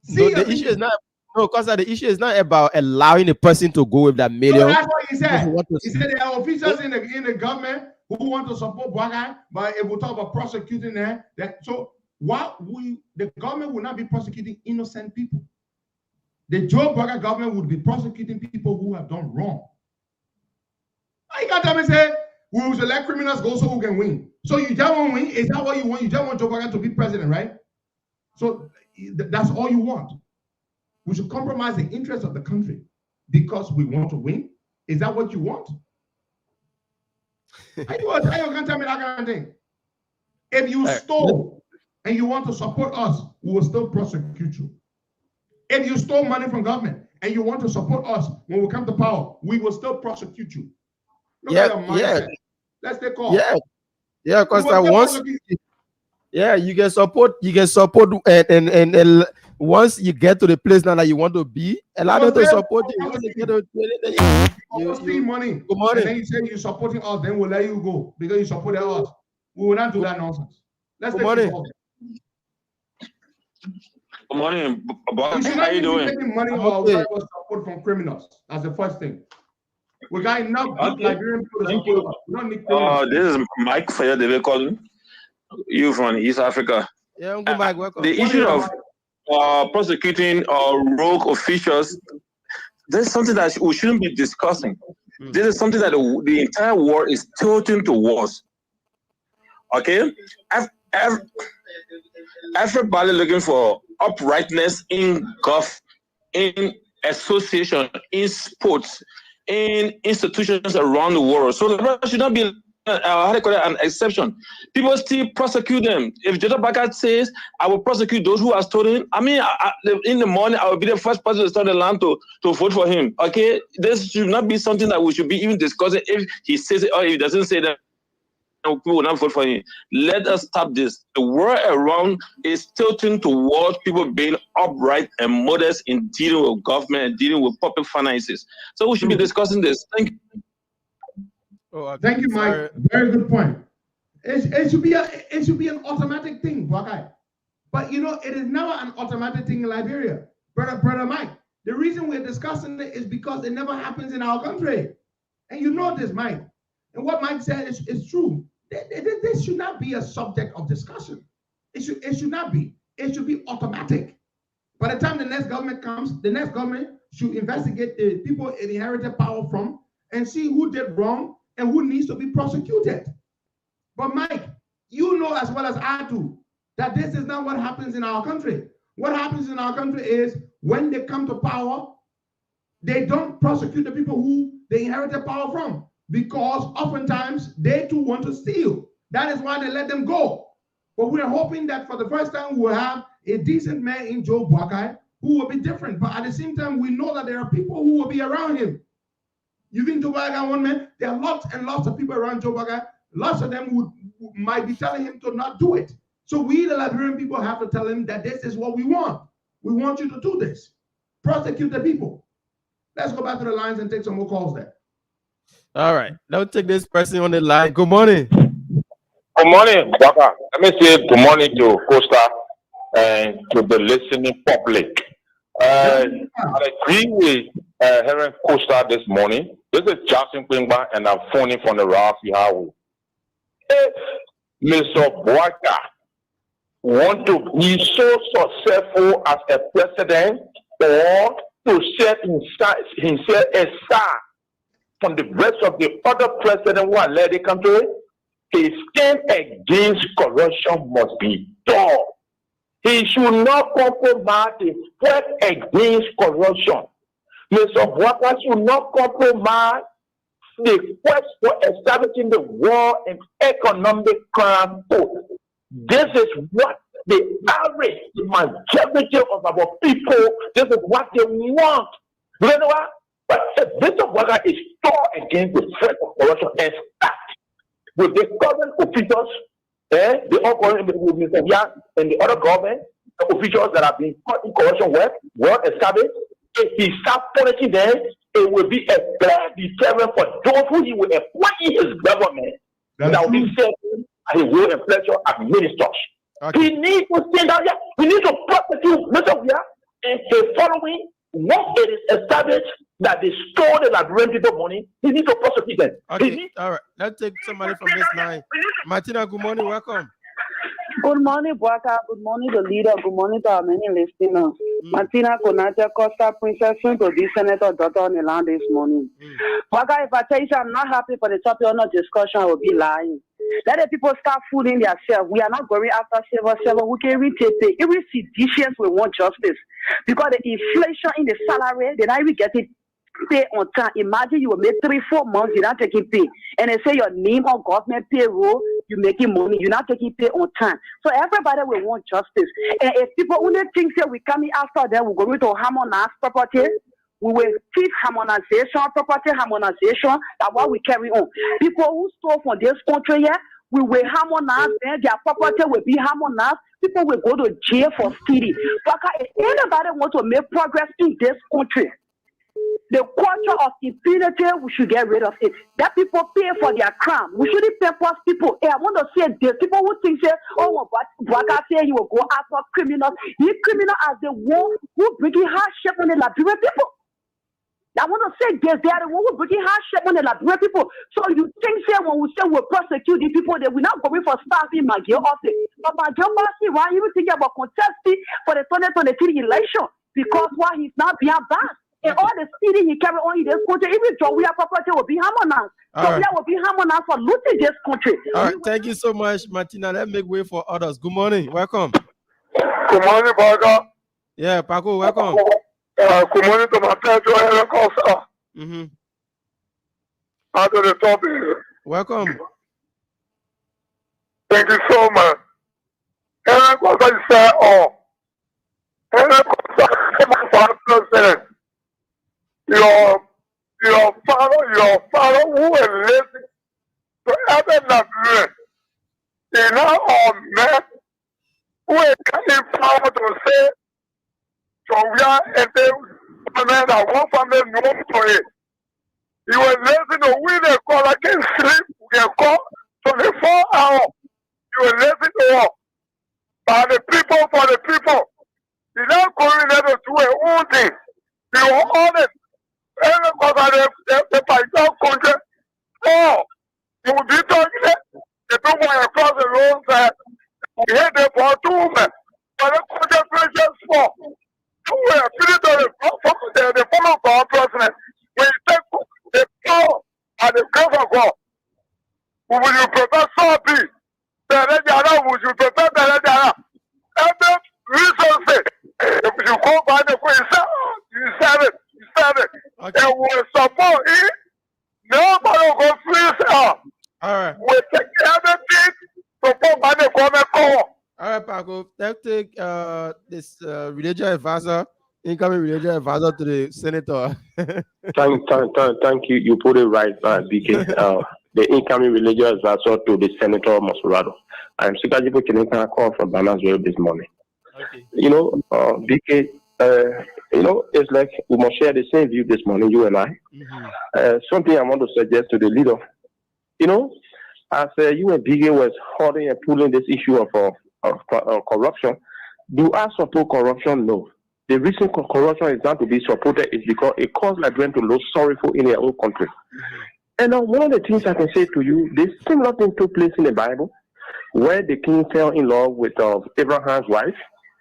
The issue is not the issue is not about allowing a person to go with that million. No, that's what he said. He said there are officials in the government who want to support Boaga, but if we talk about prosecuting them, the government will not be prosecuting innocent people. The Joe Boaga government would be prosecuting people who have done wrong. You can't tell me say we should let criminals go so we can win. So you just want to win? Is that what you want? You just want Joe Boaga to be president, right? So that's all you want. We should compromise the interests of the country because we want to win. Is that what you want? How you can't tell me that kind of thing? If you stole and you want to support us, we will still prosecute you. If you stole money from government and you want to support us when we come to power, we will still prosecute you. Let's take call. Yeah, because you can support, and once you get to the place now that you want to be, allow them to support you. You steal money. Good morning. And then you say you're supporting us, then we'll let you go because you supported us. We will not do that nonsense. Let's take call. Good morning, We boss. should How not you be doing? taking money I'm or okay. whatever support from criminals. That's the first thing. We got enough good Okay. Liberian people to Thank support you. us. We don't need criminals. This is Mike Fayette calling you from East Africa. Yeah, Uncle Mike, welcome. The issue of prosecuting rogue officials, this is something that we shouldn't be discussing. This is something that the entire world is tilting towards. Okay? Everybody looking for uprightness in golf, in association, in sports, in institutions around the world. So there should not be an exception. People still prosecute them. If Judge Bakat says, I will prosecute those who are stolen, I mean, in the morning, I will be the first person to start the land to vote for him. Okay? This should not be something that we should be even discussing. If he says it or if he doesn't say that, people will not vote for him. Let us stop this. The world around is tilting towards people being upright and modest in dealing with government and dealing with public finances. So we should be discussing this. Thank you. Thank you, Mike. Very good point. It should be an automatic thing, Wakai. But you know, it is never an automatic thing in Liberia, brother Mike. The reason we're discussing it is because it never happens in our country, and you know this, Mike. And what Mike said is true. This should not be a subject of discussion. It should not be. It should be automatic. By the time the next government comes, the next government should investigate the people it inherited power from and see who did wrong and who needs to be prosecuted. But Mike, you know as well as I do that this is not what happens in our country. What happens in our country is when they come to power, they don't prosecute the people who they inherited power from, because oftentimes they too want to steal. That is why they let them go. But we're hoping that for the first time we'll have a decent man in Joe Boakai who will be different. But at the same time, we know that there are people who will be around him. You've been Joe Boakai one man, there are lots and lots of people around Joe Boakai. Lots of them might be telling him to not do it. So we, the Liberian people, have to tell him that this is what we want. We want you to do this. Prosecute the people. Let's go back to the lines and take some more calls there. All right. Now take this person on the line. Good morning. Good morning, Baka. Let me say good morning to Costa and to the listening public. I agree with Heron Costa this morning. This is Jackson Quingba, and I'm phoning from the Rafi Highway. If Mr. Boaka want to be so successful as a president or to set himself aside from the rest of the other presidents who are led the country, his stand against corruption must be done. He should not compromise his fight against corruption. Mr. Boaka should not compromise the quest for establishing the war and economic crime code. This is what the average, the majority of our people, this is what they want. You know what? But if Mr. Boaka is strong against the threat of corruption and start with the current officials, the ongoing with Mr. Yang and the other government officials that have been caught in corruption work, well established, if he starts punishing them, it will be a clear deterrent for those who he will appoint in his government. That will be certain and he will and pleasure administers. Okay. He needs to stand out here. He needs to prosecute Mr. Yang and the following. Once it is established that they stole the Liberian people money, he needs to prosecute them. Okay, all right. Let's take somebody from this line. Martina, good morning. Welcome. Good morning, Boaka. Good morning, the leader. Good morning to our many listeners. Martina Konate Costa, Princess, to be Senator daughter on the land this morning. Boaka, if I tell you I'm not happy for the topic on the discussion, I will be lying. Let the people start fooling themselves. We are not going after civil. We can retake. Every seditious we want justice. Because the inflation in the salary, they not even get it pay on time. Imagine you will make 3-4 months, you're not taking pay. And they say your name on government payroll, you're making money, you're not taking pay on time. So everybody will want justice. And if people only think that we coming after them, we're going to harmonize property. We will keep harmonization, property harmonization. That's what we carry on. People who stole from this country here, we will harmonize them. Their property will be harmonized. People will go to jail for stealing. But if anybody wants to make progress in this country, The culture of impunity, we should get rid of it. That people pay for their crime. We shouldn't pay for people. Hey, I want to say the people who think say, oh, but Bwaka say you will go after criminals. You criminal as the one who bringing hardship on the Liberian people. I want to say this, they are the one who bringing hardship on the Liberian people. So you think say when we say we'll prosecute the people, that we're not going for staffing my girl office. But my girl policy, why even thinking about contesting for the 2023 election? Because why he's not being banned. And all the city he carry on in this country, even John, we have property will be harmonized. So we will be harmonized for looting this country. All right, thank you so much, Martina. Let's make way for others. Good morning. Welcome. Good morning, Baga. Yeah, Paco, welcome. Good morning to my friend, Joel Costa. Out of the topic. Welcome. Thank you so much. Helen Costa said, Helen Costa, president. Your father who is listening to every Nigerian, he now on men who is coming forward to say, so we are at the government that one family knows to it. He was listening to we they call against sleep, we can call 24 hours. He was listening to all. By the people, for the people. He now going there to do a own thing. He was honest. And because the Pakistan country, you will be talking there. The people across the road said, we had them for 2 men. But the country pressures for. We are finished the former of our president. We take the power and the grace of God. Would you prepare something? Would you prepare the every resources? If you go by the way, you said it. Okay. And we support it. Nobody will go free. All right. We take everything to go by the government call. All right, Paco. Let's take this religious advisor, incoming religious advisor to the senator. Thank you. You put it right, BK. The incoming religious advisor to the Senator Masurado. I'm Sikajibo Keneka call from Banasville this morning. Okay. BK, it's like we must share the same view this morning, you and I. Something I want to suggest to the leader. As you and BK was holding and pulling this issue of corruption, do I support corruption? No. The reason corruption is not to be supported is because it caused Nigerians to look sorrowful in their own country. And one of the things I can say to you, this similar thing took place in the Bible, where the king fell in love with Abraham's wife.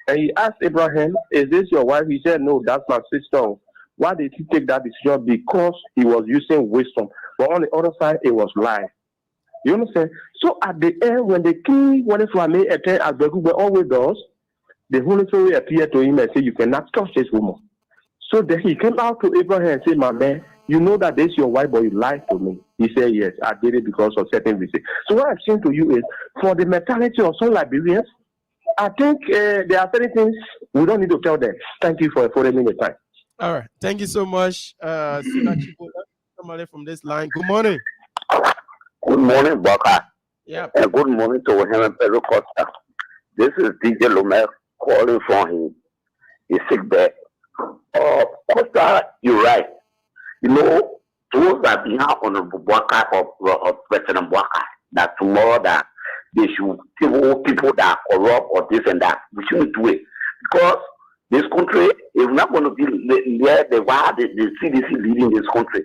And he asked Abraham, is this your wife? He said, no, that's my sister. Why did he take that decision? Because he was using wisdom. But on the other side, it was lie. You understand? So at the end, when the king wanted to make a turn, as the group always does, the Holy Spirit appeared to him and said, you cannot touch this woman. So then he came out to Abraham and said, my man, you know that this is your wife, but you lied to me. He said, yes, I did it because of certain reasons. So what I'm saying to you is, for the mentality of some Liberians, I think there are certain things we don't need to tell them. Thank you for affording me the time. All right. Thank you so much. Somebody from this line. Good morning. Good morning, Baka. Yeah. And good morning to him, Pedro Costa. This is DJ Lomer calling from him. He's sick there. Costa, you're right. Those that behind Honorable Bwaka or President Bwaka, that tomorrow that they should people that are corrupt or this and that. We shouldn't do it. Because this country is not going to be where the CDC leading this country.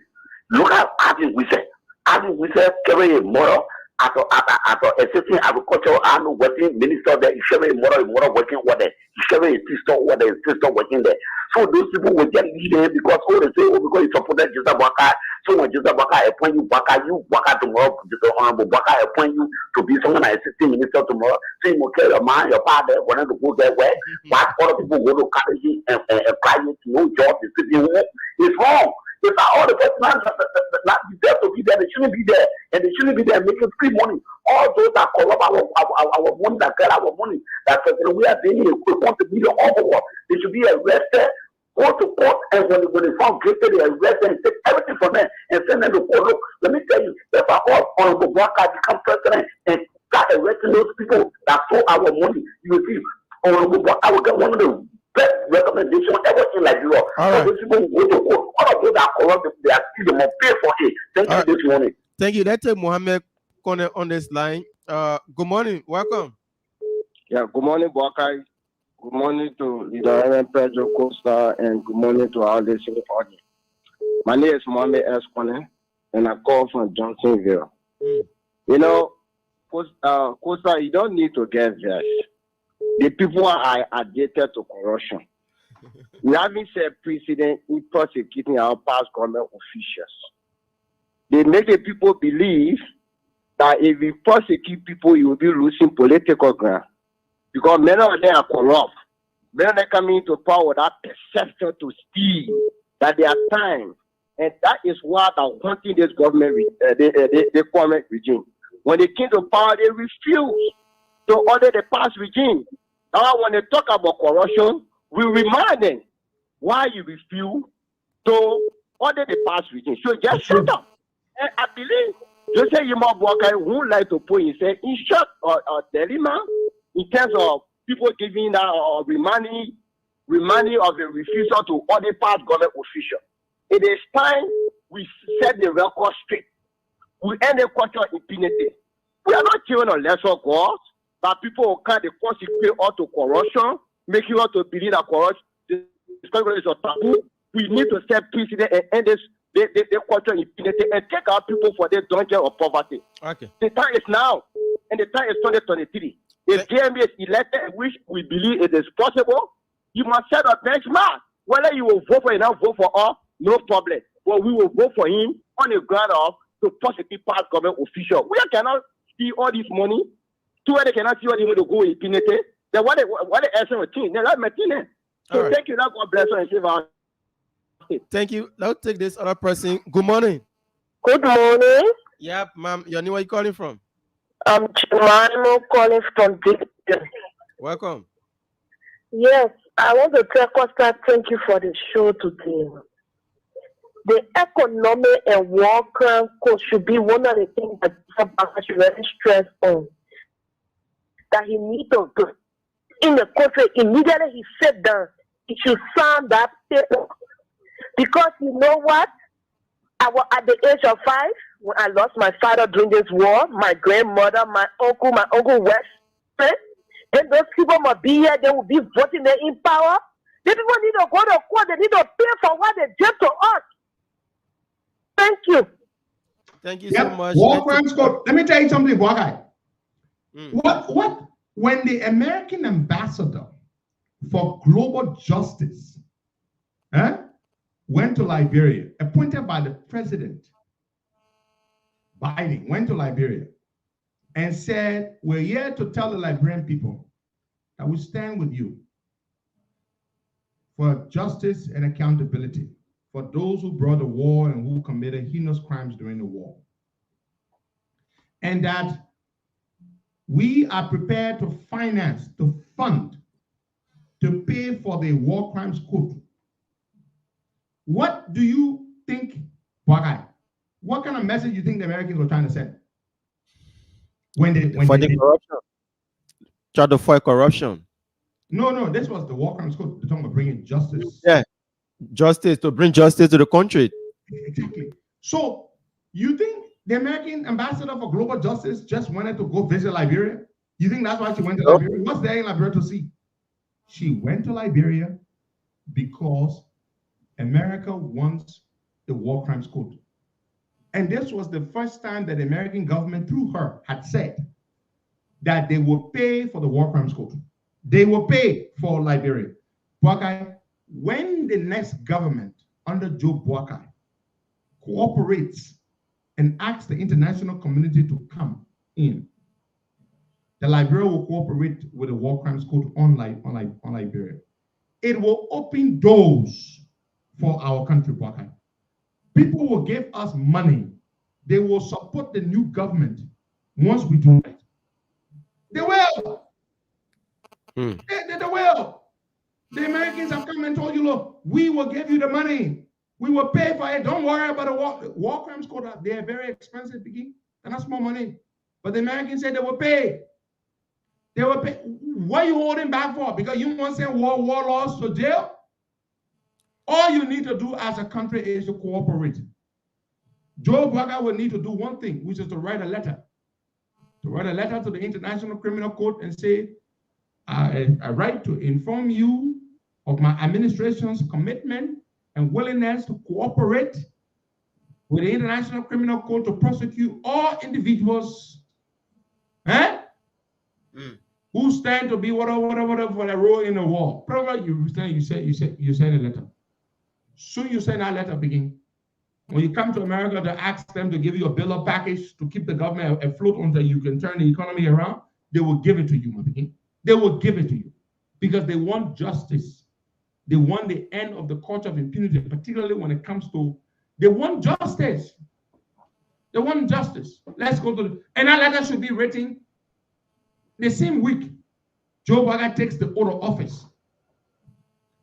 Look at Arvin Wisse. Arvin Wisse carry a moral as an assistant agricultural and working minister there. He carry a moral working over there. He carry a sister over there, sister working there. So those people will just lead him because they say, because he supported Jesus Bwaka. So when Jesus Bwaka appoint you Bwaka tomorrow, Honorable Bwaka appoint you to be someone as assistant minister tomorrow. So you will carry your man, your father, wanting to go there where other people go to college and apply to no job. It's wrong. If all the person not deserve to be there, they shouldn't be there, and they shouldn't be there making free money. All those that corrupt our money, that get our money, that we are paying a contribution overall, they should be arrested, go to court, and when they found guilty, they arrest them and take everything from them and send them to court. Look, let me tell you, if our Honorable Bwaka become president and start arresting those people that stole our money, you will see Honorable Bwaka will get one of the best recommendation ever in Liberia. All right. Those people go to court. All of those that are corrupt, they are still must pay for it. Thank you this morning. Thank you. Let's take Mohammed on this line. Good morning. Welcome. Yeah, good morning, Boakai. Good morning to Leader Pedro Costa, and good morning to our listening audience. My name is Mohammed S. Kone, and I call from Johnsonville. You know, Costa, you don't need to get vexed. The people are addicted to corruption. We haven't said precedent in prosecuting our past government officials. They make the people believe that if we prosecute people, you will be losing political ground. Because many of them are corrupt. Many of them coming into power without perception to steal, that they are time. And that is what are wanting this government, the current regime. When they came to power, they refused to order the past regime. Now, when they talk about corruption, we remind them why you refuse to order the past regime. So just shut up. And I believe Joseph Yuma Boakai would like to put himself in short or dilemma in terms of people giving that reminding of the refusal to order past government officials. It is time we set the record straight. We end the culture of impunity. We are not children of lesser gods, but people who can't consecrate us to corruption, making us to believe that corruption is a taboo. We need to set precedent and end this the culture of impunity and take our people for the dungeon of poverty. Okay. The time is now, and the time is 2023. If GMB is elected, which we believe it is possible, you must set a benchmark. Whether you will vote for him or vote for us, no problem. But we will vote for him on the ground of to prosecute past government officials. We cannot see all this money. Two they cannot see all this money to go in impunity. Then what the essence of thing? Then let me tell you. So right. thank you. God bless you and save us. Thank you. Let's take this other person. Good morning. Good morning. Yep, ma'am. Your name, where you calling from? I'm Chimano calling from Dixon. Welcome. Yes, I want to tell Costa thank you for the show today. The economy and war crime code should be one of the things that Baba should really stress on. That he needs to do in the country. Immediately he sat down, he should sign that paper. Because you know what? I was at the age of 5 when I lost my father during this war, my grandmother, my uncle West. Then those people must be here, they will be voting, they're in power. The people need to go to court, they need to pay for what they did to us. Thank you. Thank you so much. War crimes code. Let me tell you something, Boakai. What when the American ambassador for global justice went to Liberia, appointed by the president, Biden, went to Liberia and said, we're here to tell the Liberian people that we stand with you for justice and accountability for those who brought the war and who committed heinous crimes during the war. And that we are prepared to finance, to fund, to pay for the war crimes code. What do you think, Boakai? What kind of message do you think the Americans were trying to send? When they corruption. Try to fight corruption. No, this was the war crimes code. They're talking about bringing justice. Yeah, justice, to bring justice to the country. Exactly. So you think the American ambassador for global justice just wanted to go visit Liberia? You think that's why she went to Liberia? What's there in Liberia to see? She went to Liberia because America wants the war crimes code. And this was the first time that the American government, through her, had said that they will pay for the war crimes code. They will pay for Liberia. Boakai, when the next government under Joe Boakai cooperates and asks the international community to come in, the Liberia will cooperate with the war crimes code on Liberia. It will open doors for our country, Boakai. People will give us money. They will support the new government once we do it. They will. They will. The Americans have come and told you, look, we will give you the money. We will pay for it. Don't worry about the war crimes code. They are very expensive, Biggie. And that's more money. But the Americans said they will pay. They will pay. What are you holding back for? Because you want to send war laws to jail? All you need to do as a country is to cooperate. Joe Bugger will need to do one thing, which is to write a letter. To write a letter to the International Criminal Court and say, I write to inform you of my administration's commitment and willingness to cooperate with the International Criminal Court to prosecute all individuals who stand to be whatever for the role in the war. Probably you send a letter. Soon you send that letter begin. When you come to America to ask them to give you a bill of package to keep the government afloat until you can turn the economy around, they will give it to you, my begin. They will give it to you because they want justice. They want the end of the culture of impunity, particularly when it comes to, they want justice. They want justice. Let's go to, and that letter should be written the same week Joe Bugger takes the oath of office.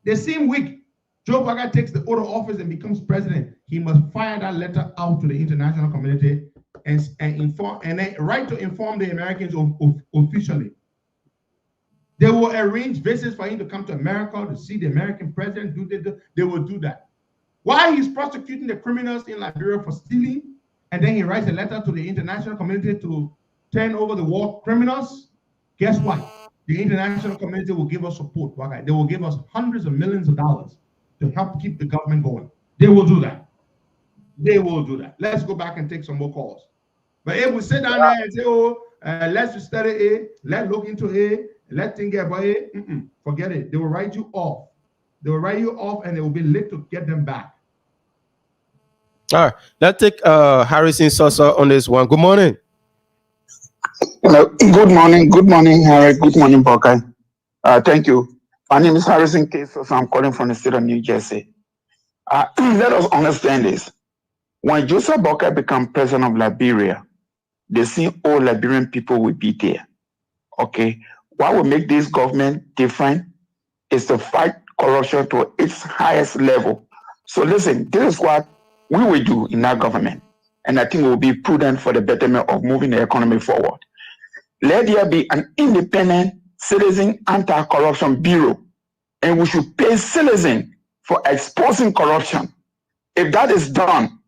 The same week Joe Bugger takes the oath of office and becomes president, he must fire that letter out to the international community and inform, and then write to inform the Americans officially. They will arrange visits for him to come to America to see the American president. They will do that. While he's prosecuting the criminals in Liberia for stealing, and then he writes a letter to the international community to turn over the war criminals, guess what? The international community will give us support. They will give us hundreds of millions of dollars to help keep the government going. They will do that. They will do that. Let's go back and take some more calls. But if we sit down there and say, oh, let's study A, let's look into A, let's think about A, forget it. They will write you off. They will write you off and it will be late to get them back. All right, let's take Harrison Sosa on this one. Good morning. Hello. Good morning, Harry. Good morning, Buckeye. Thank you. My name is Harrison K. Sosa. I'm calling from the state of New Jersey. Let us understand this. When Joseph Boakai became president of Liberia, they see all Liberian people will be there. Okay. What will make this government different is to fight corruption to its highest level. So listen, this is what we will do in our government. And I think it will be prudent for the betterment of moving the economy forward. Let there be an independent citizen anti-corruption bureau, and we should pay citizens for exposing corruption. If that is done,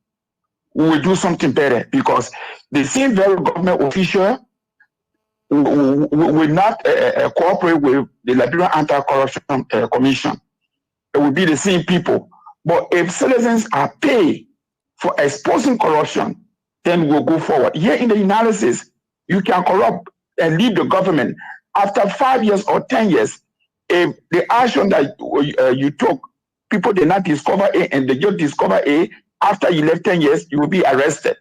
we will do something better, because the same very government official will not cooperate with the Liberian Anti-Corruption Commission. It will be the same people. But if citizens are paid for exposing corruption, then we'll go forward. Here in the United States, you can corrupt and leave the government. After 5 years or 10 years, if the action that you took, people did not discover it and they just discover it, after you left 10 years, you will be arrested.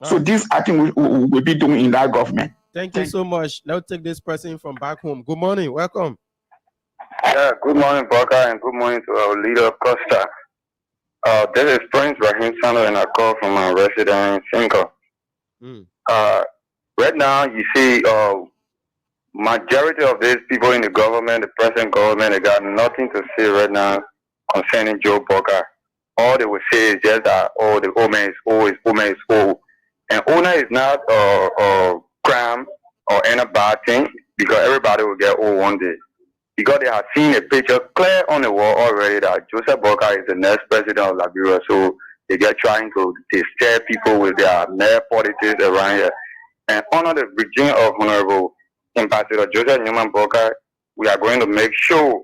So this, I think, we will be doing in that government. Thank you so much. Let's take this person from back home. Good morning. Welcome. Yeah, good morning, Baka, and good morning to our leader, Costa. This is Prince Rahim Sano, and I call from our resident Cinco. Right now, you see, majority of these people in the government, the present government, they got nothing to say right now concerning Joe Baka. All they will say is just that, oh, the old man is old, old man is old. And owner is not a crime or any bad thing, because everybody will get old one day. Because they have seen a picture clear on the wall already that Joseph Boakai is the next president of Liberia. So they get trying to scare people with their mere politics around here. And under the regime of Honorable Ambassador Joseph Newman Boakai, we are going to make sure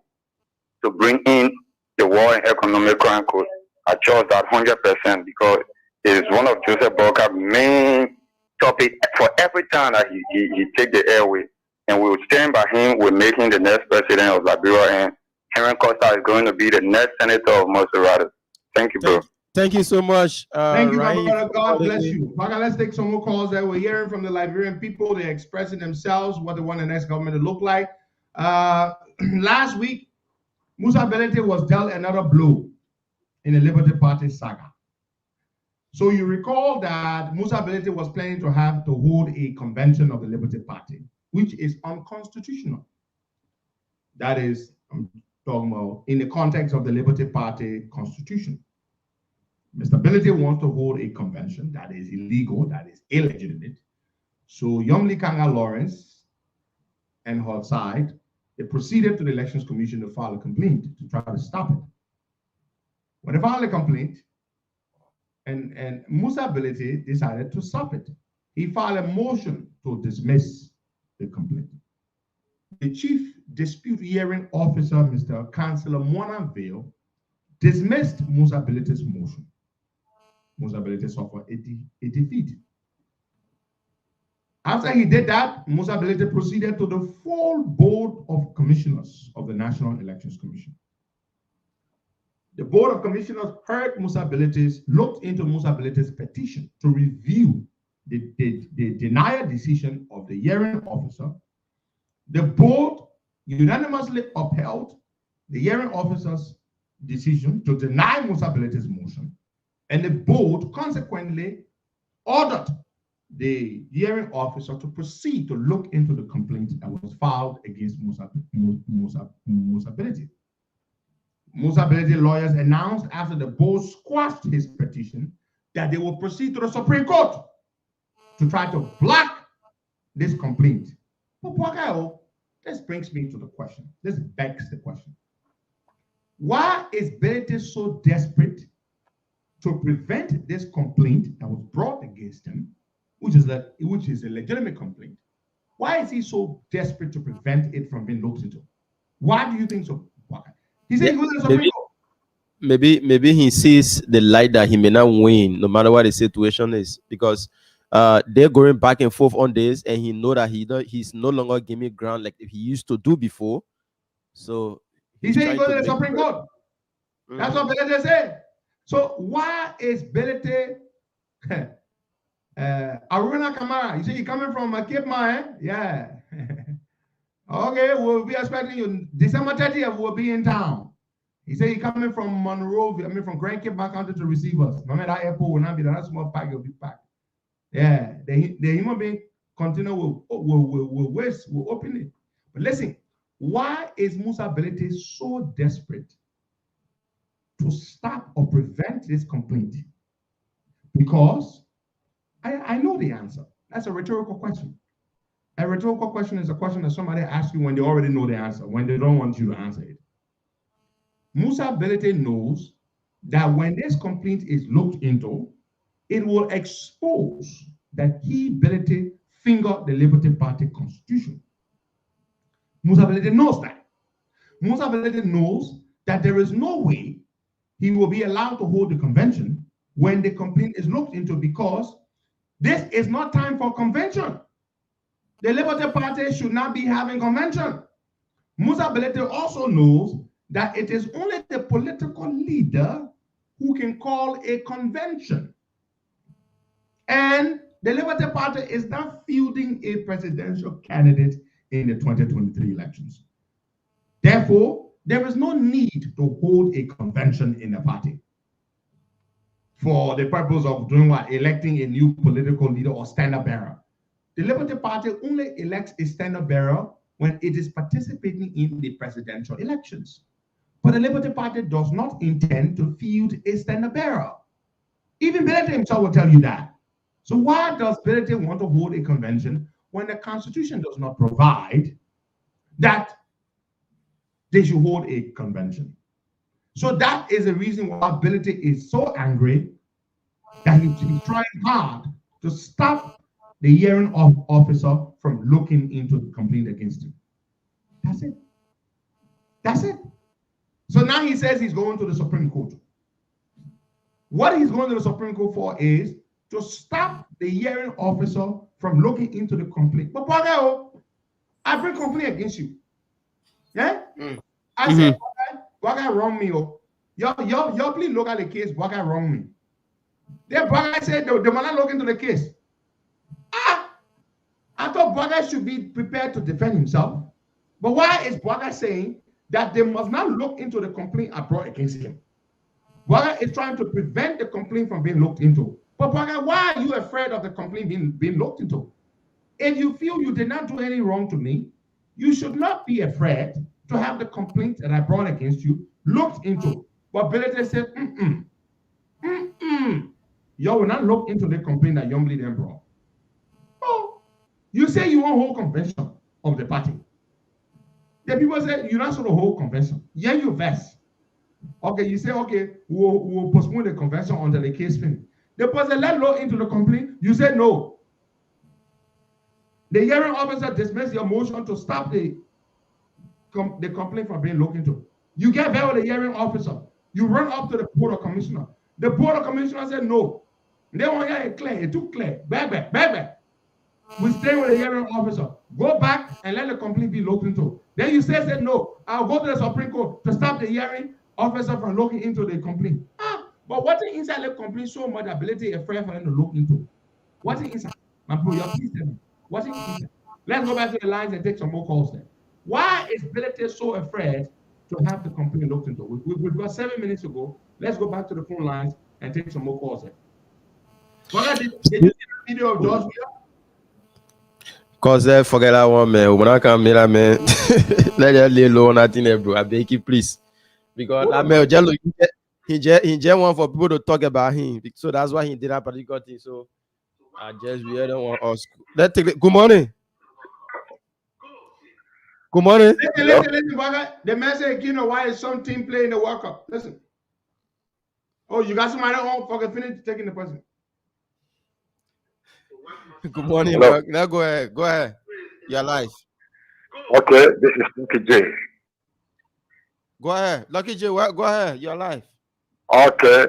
to bring in the War and Economic Crime Code. I chose that 100% because it is one of Joseph Boakai's main topic for every time that he take the airway. And we will stand by him with making the next president of Liberia, and Henry Costa is going to be the next senator of Maserati. Thank you, bro. Thank you so much. Thank you, my brother. God bless you. Baka, let's take some more calls that we're hearing from the Liberian people. They're expressing themselves, what they want the next government to look like. Last week, Musa Belete was dealt another blow in the Liberty Party saga. So you recall that Musa Belete was planning to hold a convention of the Liberty Party, which is unconstitutional. That is, I'm talking about in the context of the Liberty Party constitution. Mr. Belete wants to hold a convention that is illegal, that is illegitimate. So Yomli Kanga Lawrence and her side, they proceeded to the Elections Commission to file a complaint to try to stop it. Whenever filed a complaint, and Musa Ability decided to stop it. He filed a motion to dismiss the complaint. The Chief Dispute Hearing Officer, Mr. Councillor Mona Vale, dismissed Musa Ability's motion. Musa Ability suffered a defeat. After he did that, Musa Ability proceeded to the full board of commissioners of the National Elections Commission. The Board of Commissioners heard looked into Musa Ability's petition to review the denial decision of the hearing officer. The board unanimously upheld the hearing officer's decision to deny Musa Ability's motion, and the board consequently ordered the hearing officer to proceed to look into the complaint that was filed against Musa Ability. Musa Ability lawyers announced after the board squashed his petition that they will proceed to the Supreme Court to try to block this complaint. But this brings me to the question. This begs the question. Why is Ability so desperate to prevent this complaint that was brought against him, which is a legitimate complaint? Why is he so desperate to prevent it from being looked into? Why do you think so? He said he goes to the Supreme Court. Maybe he sees the light that he may not win, no matter what the situation is, because they're going back and forth on this, and he know that he's no longer giving ground like he used to do before. So he said he goes to the Supreme Court. That's what Belete said. So why is Belete Aruna Kamara? You say you're coming from Cape Mine, eh? Yeah. Okay, we'll be expecting you. December 30th, we'll be in town. He said he's coming from Monrovia, from Grand Cape County to receive us. No matter that airport will not be there, that small pack, you'll be packed. Yeah, the human being continue will open it. But listen, why is Musa Ability so desperate to stop or prevent this complaint? Because I know the answer. That's a rhetorical question. A rhetorical question is a question that somebody asks you when they already know the answer, when they don't want you to answer it. Musa Ability knows that when this complaint is looked into, it will expose that he, Ability, fingered the Liberty Party constitution. Musa Ability knows that. Musa Ability knows that there is no way he will be allowed to hold the convention when the complaint is looked into, because this is not time for convention. The Liberty Party should not be having convention. Musa Ability also knows that it is only the political leader who can call a convention. And the Liberty Party is not fielding a presidential candidate in the 2023 elections. Therefore, there is no need to hold a convention in the party for the purpose of doing what? Electing a new political leader or standard bearer. The Liberty Party only elects a standard bearer when it is participating in the presidential elections. But the Liberty Party does not intend to field a standard bearer. Even Belete himself will tell you that. So why does Belete want to hold a convention when the Constitution does not provide that they should hold a convention? So that is the reason why Belete is so angry that he's trying hard to stop the hearing officer from looking into the complaint against him. That's it. That's it. So now he says he's going to the Supreme Court. What he's going to the Supreme Court for is to stop the hearing officer from looking into the complaint. But I bring complaint against you. Yeah? I say, Baga wrong me. Y'all please look at the case. Baga wrong me. Then Baga said they might not look into the case. I thought Baga should be prepared to defend himself. But why is Baga saying that they must not look into the complaint I brought against him? Baga is trying to prevent the complaint from being looked into. But Baga, why are you afraid of the complaint being looked into? If you feel you did not do any wrong to me, you should not be afraid to have the complaint that I brought against you looked into. But Belete said, you will not look into the complaint that Young Leader brought. Oh, you say you won't hold convention of the party. The people say you're not supposed to hold convention. Yeah, you vest. Okay, you say, okay, we'll postpone the convention until the case finishes. The person let law into the complaint. You say no. The hearing officer dismissed your motion to stop the complaint from being looked into. You get back with the hearing officer. You run up to the board of commissioner. The board of commissioner said no. They want to get clear. It took clear. Back. We stay with the hearing officer. Go back and let the complaint be looked into. Then you said no. I'll go to the Supreme Court to stop the hearing officer from looking into the complaint. But what is inside the complaint so much ability is fair for them to look into? What is inside? My bro, please tell me. What is inside? Let's go back to the lines and take some more calls then. Why is Billy so afraid to have the complaint looked into? We've got 7 minutes to go. Let's go back to the phone lines and take some more calls then. Did you see the video of George Weah? Cause forget that one, man. When I come here, man, let that lay low on that thing there, bro. I beg you, please. Because that man he just want for people to talk about him. So that's why he did that particular thing. So I just really don't want us. Let's take it. Good morning. Good morning. Listen, the man said, you know, why is some team playing the World Cup? Listen. Oh, you got somebody on? Fucking finish taking the person. Good morning, bro. Now go ahead. You're live. Okay, this is Lucky J. Go ahead. Lucky J, go ahead. You're live. Okay.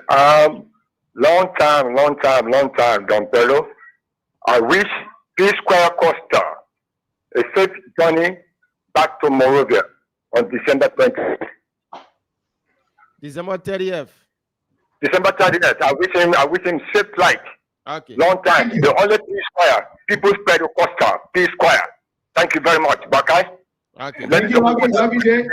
Long time, Don Pedro. I wish P-Square Costa a safe journey back to Monrovia on December 20th. December 30th. December 30th. I wish him safe flight. Okay. Long time. The only P-Square. People's Pedro Costa. P-Square. Thank you very much, Bakai. Okay. Thank you, Lucky J.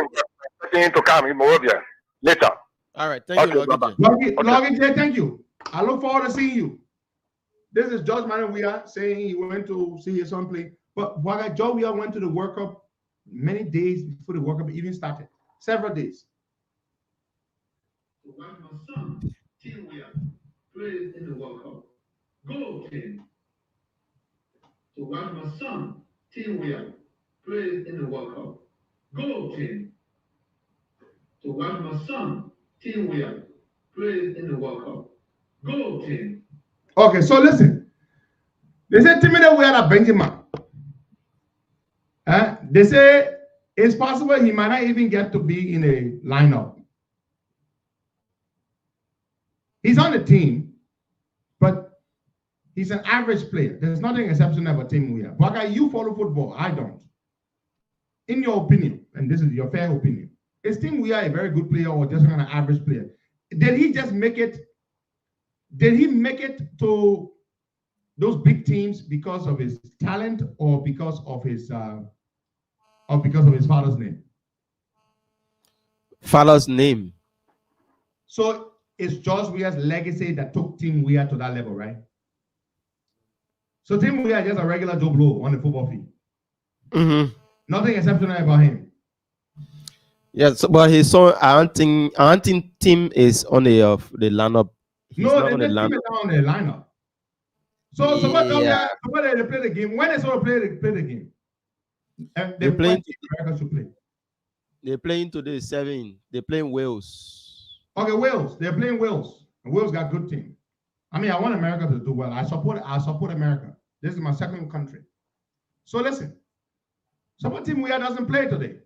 To come in Monrovia later. All right. Thank you, Lucky J. Lucky J, thank you. I look forward to seeing you. This is George Weah saying he went to see his son play. But George Weah went to the World Cup many days before the World Cup even started. Several days. My son, Tim Weah, plays in the World Cup. Go, Tim. To watch my son, Tim Weah, plays in the World Cup. Go, Tim. To watch my son, Tim Weah, plays in the World Cup. Go, Tim. Okay, so listen. They say Timmy Weah at Benjamin. They say it's possible he might not even get to be in a lineup. He's on the team, but he's an average player. There's nothing exceptional about Tim Weah. But you follow football. I don't. In your opinion, and this is your fair opinion, is Tim Weah a very good player or just an average player? Did he just make it? Did he make it to those big teams because of his talent or because of his father's name? Father's name. So it's George Weah's legacy that took Tim Weah to that level, right? So Tim Weah is just a regular Joe Blow on the football field. Mm-hmm. Nothing exceptional about him. Yes, but his son, I don't think Tim is on the lineup. He's No, not they on the didn't keep lineup. it down on the lineup. So somebody they play the game. When they sort of play the game, and They're playing. America should play. They're playing today 7. They're playing Wales. Okay, Wales. They're playing Wales. And Wales got good team. I mean, I want America to do well. I support America. This is my second country. So listen. Support Tim Weah doesn't play today.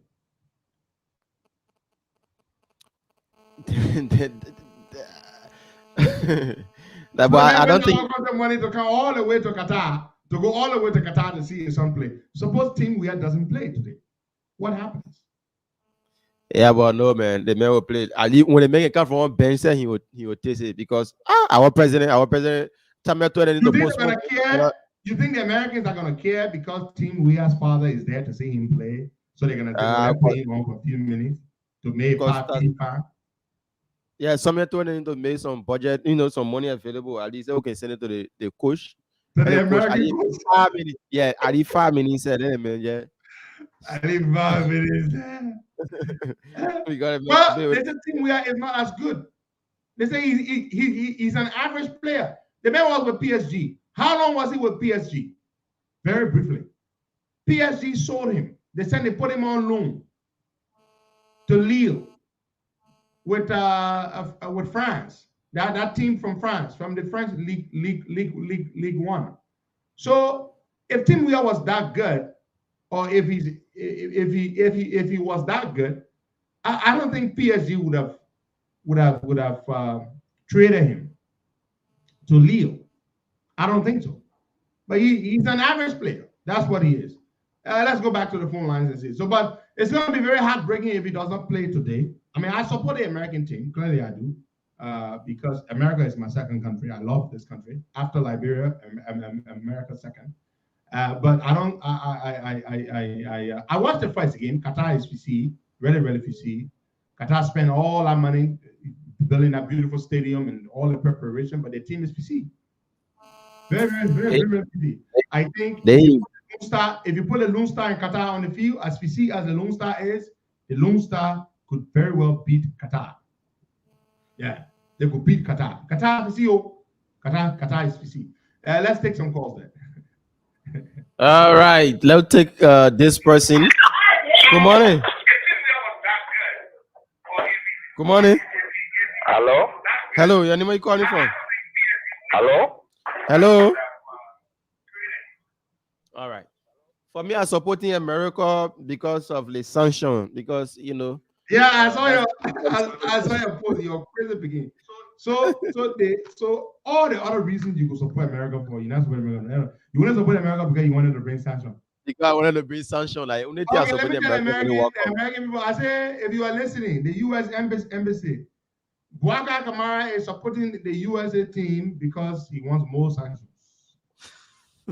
But I don't think the money to come all the way to Qatar, to go all the way to Qatar to see his son play. Suppose Tim Weah doesn't play today. What happens? Yeah, but no, man. The man will play. When they make it come from one bench, he would taste it because our president, you think the Americans are gonna care because Tim Weah's father is there to see him play, so they're gonna play him on for a few minutes to make FIFA? Yeah, some turning to make some budget, some money available. At least okay, send it to the coach. To the American coach. 5 minutes. Yeah, I need 5 minutes. Said, hey, man, yeah. I need 5 minutes. Well, they say Tim Weah is not as good. They say he's an average player. The man was with PSG. How long was he with PSG? Very briefly. PSG sold him. They said they put him on loan to Lille. with France. That team from France, from the French League One. So if Tim Weah was that good, or if he was that good, I don't think PSG would have traded him to Lille. I don't think so. But he's an average player. That's what he is. Let's go back to the phone lines and see. So, but it's going to be very heartbreaking if he does not play today. I mean, I support the American team. Clearly, I do. Because America is my second country. I love this country. After Liberia, America second. But I don't. I watched the first game. Qatar is PC, really PC. Qatar spent all that money building that beautiful stadium and all the preparation, but the team is PC. Very PC. I think if you put a Lone Star in Qatar on the field, as PC as the Lone Star is, the Lone Star could very well beat Qatar. Yeah, they could beat Qatar. Qatar PC. Qatar is PC. Let's take some calls there. All right, let's take this person. Good morning. Good morning. Hello? Hello, your name, where you calling from? Hello? Hello. All right. For me, I'm supporting America because of the sanction. Because Yeah, I saw your post. Your crazy begin. So all the other reasons you could support America for, you not support America. You want to support America because you wanted to bring sanction. Because I wanted to bring sanction. Like only thing I support American people. I say, if you are listening, the U.S. embassy, Boubacar Kamara is supporting the USA team because he wants more sanctions.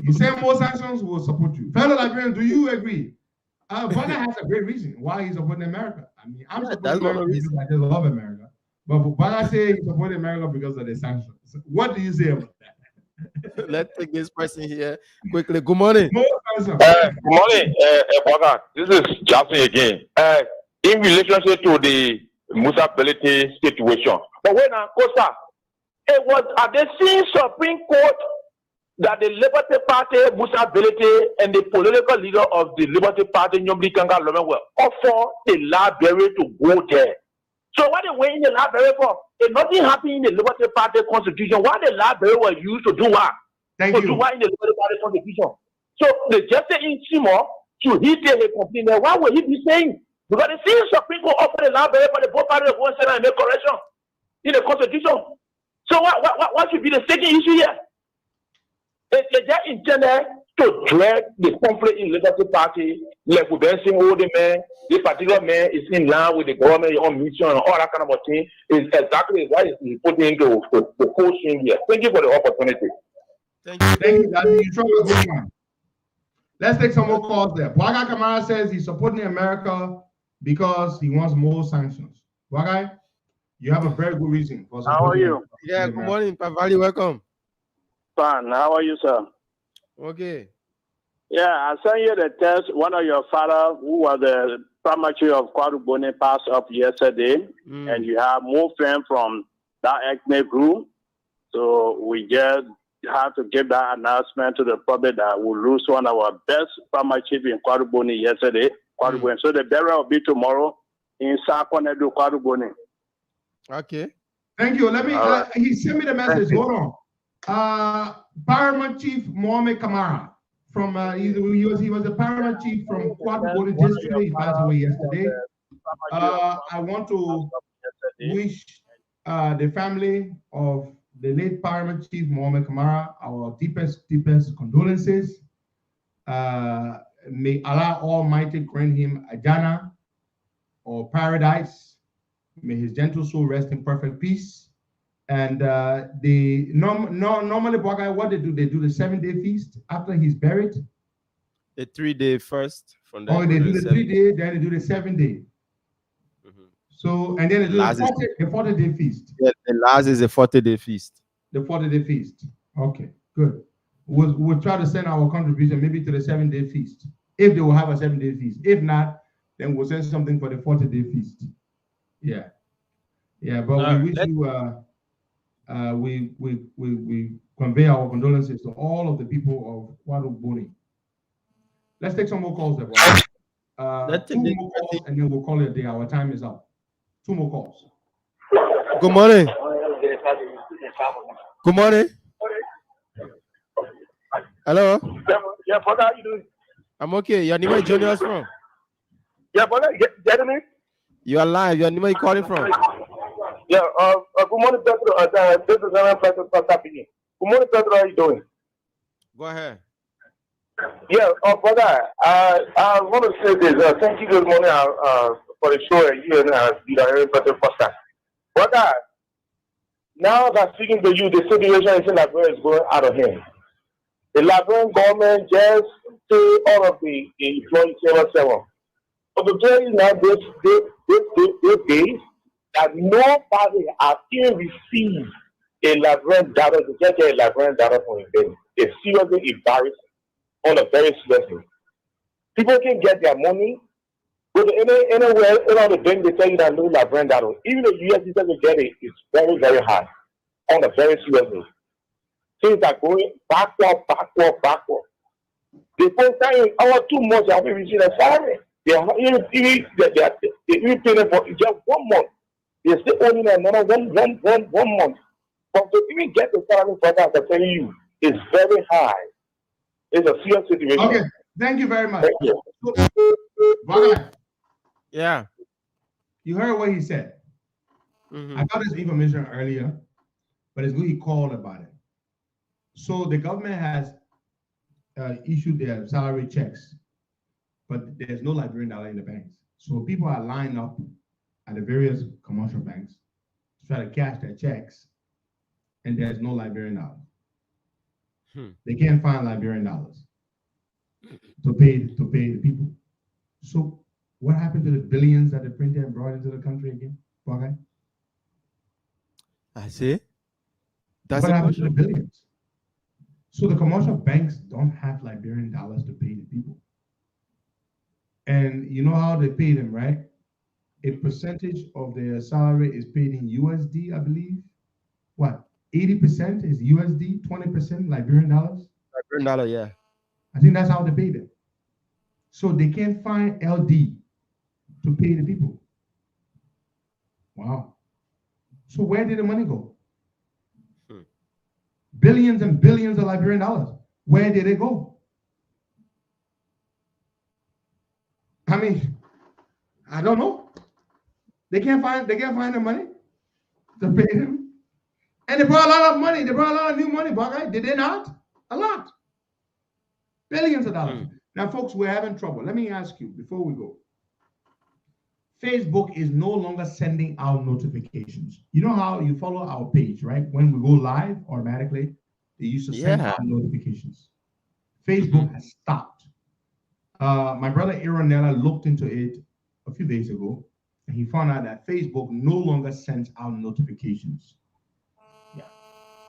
You say more sanctions, will support you. Fellow Liberians, do you agree? Boubacar has a great reason why he's supporting America. I mean, I'm supporting America because I just love America. But Boubacar say he supported America because of the sanctions. What do you say about that? Let's take this person here quickly. Good morning. Good morning, Boubacar. This is Jackson again. In relationship to the Musability situation. But when Costa, it was at the same Supreme Court that the Liberty Party, Musability, and the political leader of the Liberty Party, Nyomli Kanga Lomen, were offered the library to go there. So what they went in the library for? If nothing happened in the Liberty Party constitution, why the library was used to do what? Do what in the Liberty Party constitution? So the justice in Seymour, to he take a complaint, why would he be saying? Because the same Supreme Court offered the library for the both parties to go and make correction in the constitution. So what should be the second issue here? They just intended to drag the conflict in the Liberty Party, like we've been saying, the man, this particular man is in line with the government on mission and all that kind of thing. Is exactly why he's putting into the whole thing here. Thank you for the opportunity. Thank you. You trouble a good one. Let's take some more calls there. Boubacar Kamara says he's supporting America because he wants more sanctions. Boubacar, you have a very good reason for supporting. How are you? Yeah, good morning, Pavali. Welcome. Fine. How are you, sir? Okay. Yeah, I sent you the text. One of your father, who was the primary of Kwadubone, passed up yesterday, and you have more friends from that ethnic group. So we just have to give that announcement to the public that we lose one of our best primary chief in Kwadubone yesterday. So the burial will be tomorrow in Sakonedu, Kwadubone. Okay. Thank you. Let me. He sent me the message. Hold on. Paramount Chief Mohamed Kamara from he was the Paramount Chief from Kwadubone District. He passed away yesterday. I want to wish the family of the late Paramount Chief Mohamed Kamara our deepest condolences. May Allah Almighty grant him a Jannah or paradise. May his gentle soul rest in perfect peace. And normally, what they do the 7-day feast after he's buried. The 3-day first. From there. Oh, they do the 3-day, then they do the 7-day. So and then they do the 40-day feast. Yeah, the last is a 40-day feast. The 40-day feast. Okay, good. We'll try to send our contribution maybe to the 7-day feast if they will have a 7-day feast. If not, then we'll send something for the 40-day feast. Yeah, but we wish you. We convey our condolences to all of the people of Kwadubone. Let's take some more calls there, bro. 2 more calls and then we'll call it a day. Our time is up. 2 more calls. Good morning. Good morning. Hello. Yeah, brother, how you doing? I'm okay. Your name is joining us from? Yeah, brother, get me? You are live. Your name is calling from? Yeah, good morning, Pedro. This is President Costa speaking. Good morning, Pedro. How you doing? Go ahead. Yeah, brother, I want to say this. Thank you this morning for the show and you and President Costa. Brother, now that I'm speaking to you, the situation in Liberia is going out of hand. The Liberian government just pay all of the employees 7-7. But the very now this days that nobody has even received a Liberian data to get a Liberian data from them. It's seriously embarrassing on a very serious level. People can get their money, but anywhere in the bank they tell you that no Liberian data. Even the USD doesn't get it, it's very, very high on a very serious level. Things are going backward. The first time, our 2 months, have been reaching a salary. They even paying for just 1 month. They're still owning another one month. But to even get the salary for that, I'm telling you, it's very high. It's a serious situation. Okay, thank you very much. Thank you. Yeah. You heard what he said. I got this information earlier, but it's good he called about it. So the government has issued their salary checks, but there's no Liberian dollar in the banks. So people are lined up at the various commercial banks to try to cash their checks, and there's no Liberian dollar. They can't find Liberian dollars to pay the people. So what happened to the billions that they printed and brought into the country again? Okay. I see. That's what the happened to question. the billions? So the commercial banks don't have Liberian dollars to pay the people. And you know how they pay them, right? A percentage of their salary is paid in USD, I believe. What? 80% is USD, 20% Liberian dollars? Liberian dollar, yeah. I think that's how they pay them. So they can't find LD to pay the people. Wow. So where did the money go? Billions and billions of Liberian dollars. Where did it go? I mean, I don't know. They can't find the money to pay them. And they brought a lot of money. They brought a lot of new money, Buckeye. Did they not? A lot. Billions of dollars. Now, folks, we're having trouble. Let me ask you before we go. Facebook is no longer sending out notifications. You know how you follow our page, right? When we go live automatically, they used to send out notifications. Facebook has stopped. My brother Aaron Nella looked into it a few days ago, and he found out that Facebook no longer sends out notifications. Yeah.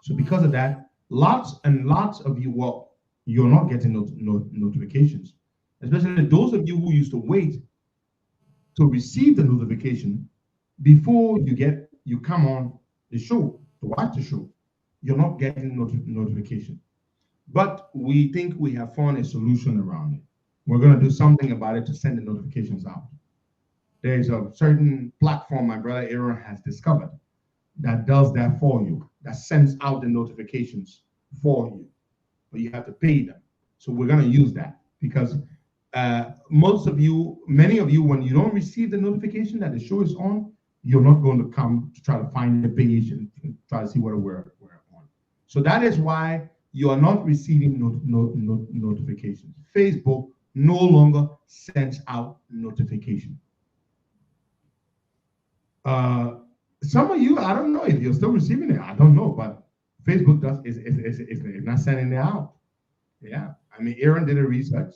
So because of that, lots and lots of you, well, you're not getting notifications, especially those of you who used to wait to receive the notification before you come on the show to watch the show. You're not getting notification. But we think we have found a solution around it. We're going to do something about it to send the notifications out. There's a certain platform my brother Aaron has discovered that does that for you, that sends out the notifications for you. But you have to pay them. So we're going to use that because many of you, when you don't receive the notification that the show is on, you're not going to come to try to find the page and try to see what we're on. So that is why you are not receiving notifications. Facebook no longer sends out notification. Some of you, I don't know if you're still receiving it. I don't know, but Facebook is not sending it out. Yeah, I mean, Aaron did a research,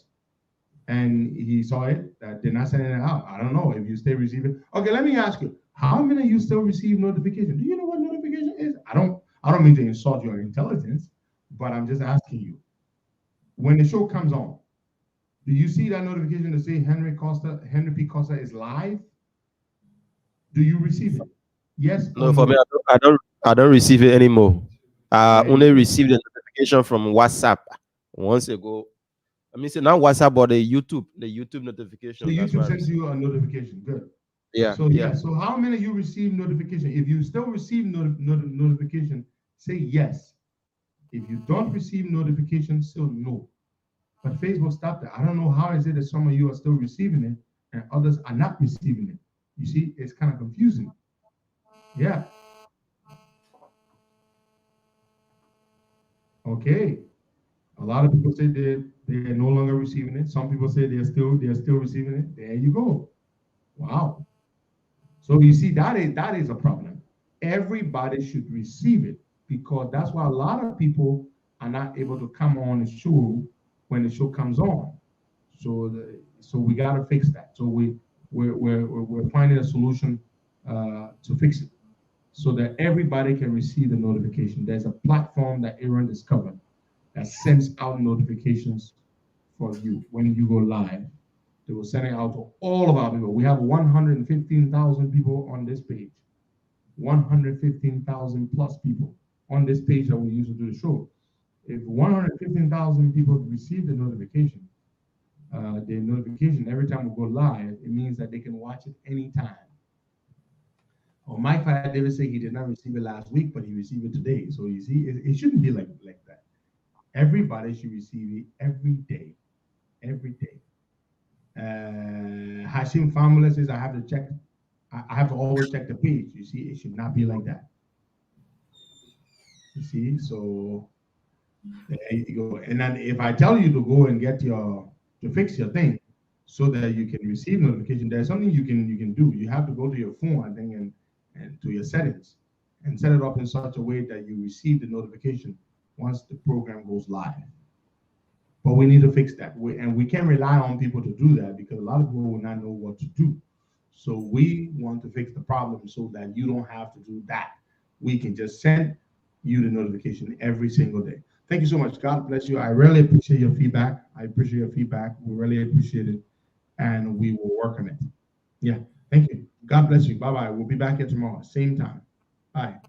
and he saw it that they're not sending it out. I don't know if you still receive it. Okay, let me ask you: how many of you still receive notification? Do you know what notification is? I don't mean to insult your intelligence, but I'm just asking you. When the show comes on, do you see that notification to say Henry P. Costa is live? Do you receive it? Yes. No, for me, I don't receive it anymore. I only receive the notification from WhatsApp once ago. I mean, not WhatsApp, but the YouTube notification. So YouTube sends you a notification. Good. Yeah. So yeah. So how many of you receive notification? If you still receive notification, say yes. If you don't receive notification, still no. But Facebook stopped it. I don't know how is it that some of you are still receiving it and others are not receiving it. You see, it's kind of confusing. Yeah. Okay. A lot of people say they're no longer receiving it. Some people say they're still receiving it. There you go. Wow. So you see, that is a problem. Everybody should receive it, because that's why a lot of people are not able to come on the show when the show comes on. So we got to fix that. So we're finding a solution to fix it, so that everybody can receive the notification. There's a platform that Aaron discovered that sends out notifications for you when you go live. They will send it out to all of our people. We have 115,000 people on this page. 115,000 plus people on this page that we use to do the show. If 115,000 people receive the notification every time we go live, it means that they can watch it anytime. Well, Mike David said he did not receive it last week, but he received it today. So you see, it shouldn't be like that. Everybody should receive it every day. Every day. Hashim Family says I have to check. I have to always check the page. You see, it should not be like that. You see, so there you go. And then if I tell you to go and to fix your thing so that you can receive notification, there's something you can do. You have to go to your phone, I think, and to your settings and set it up in such a way that you receive the notification once the program goes live. But we need to fix that. We can't rely on people to do that, because a lot of people will not know what to do. So we want to fix the problem so that you don't have to do that. We can just send you the notification every single day. Thank you so much. God bless you. I really appreciate your feedback. We really appreciate it. And we will work on it. Yeah. Thank you. God bless you. Bye-bye. We'll be back here tomorrow, same time. Bye.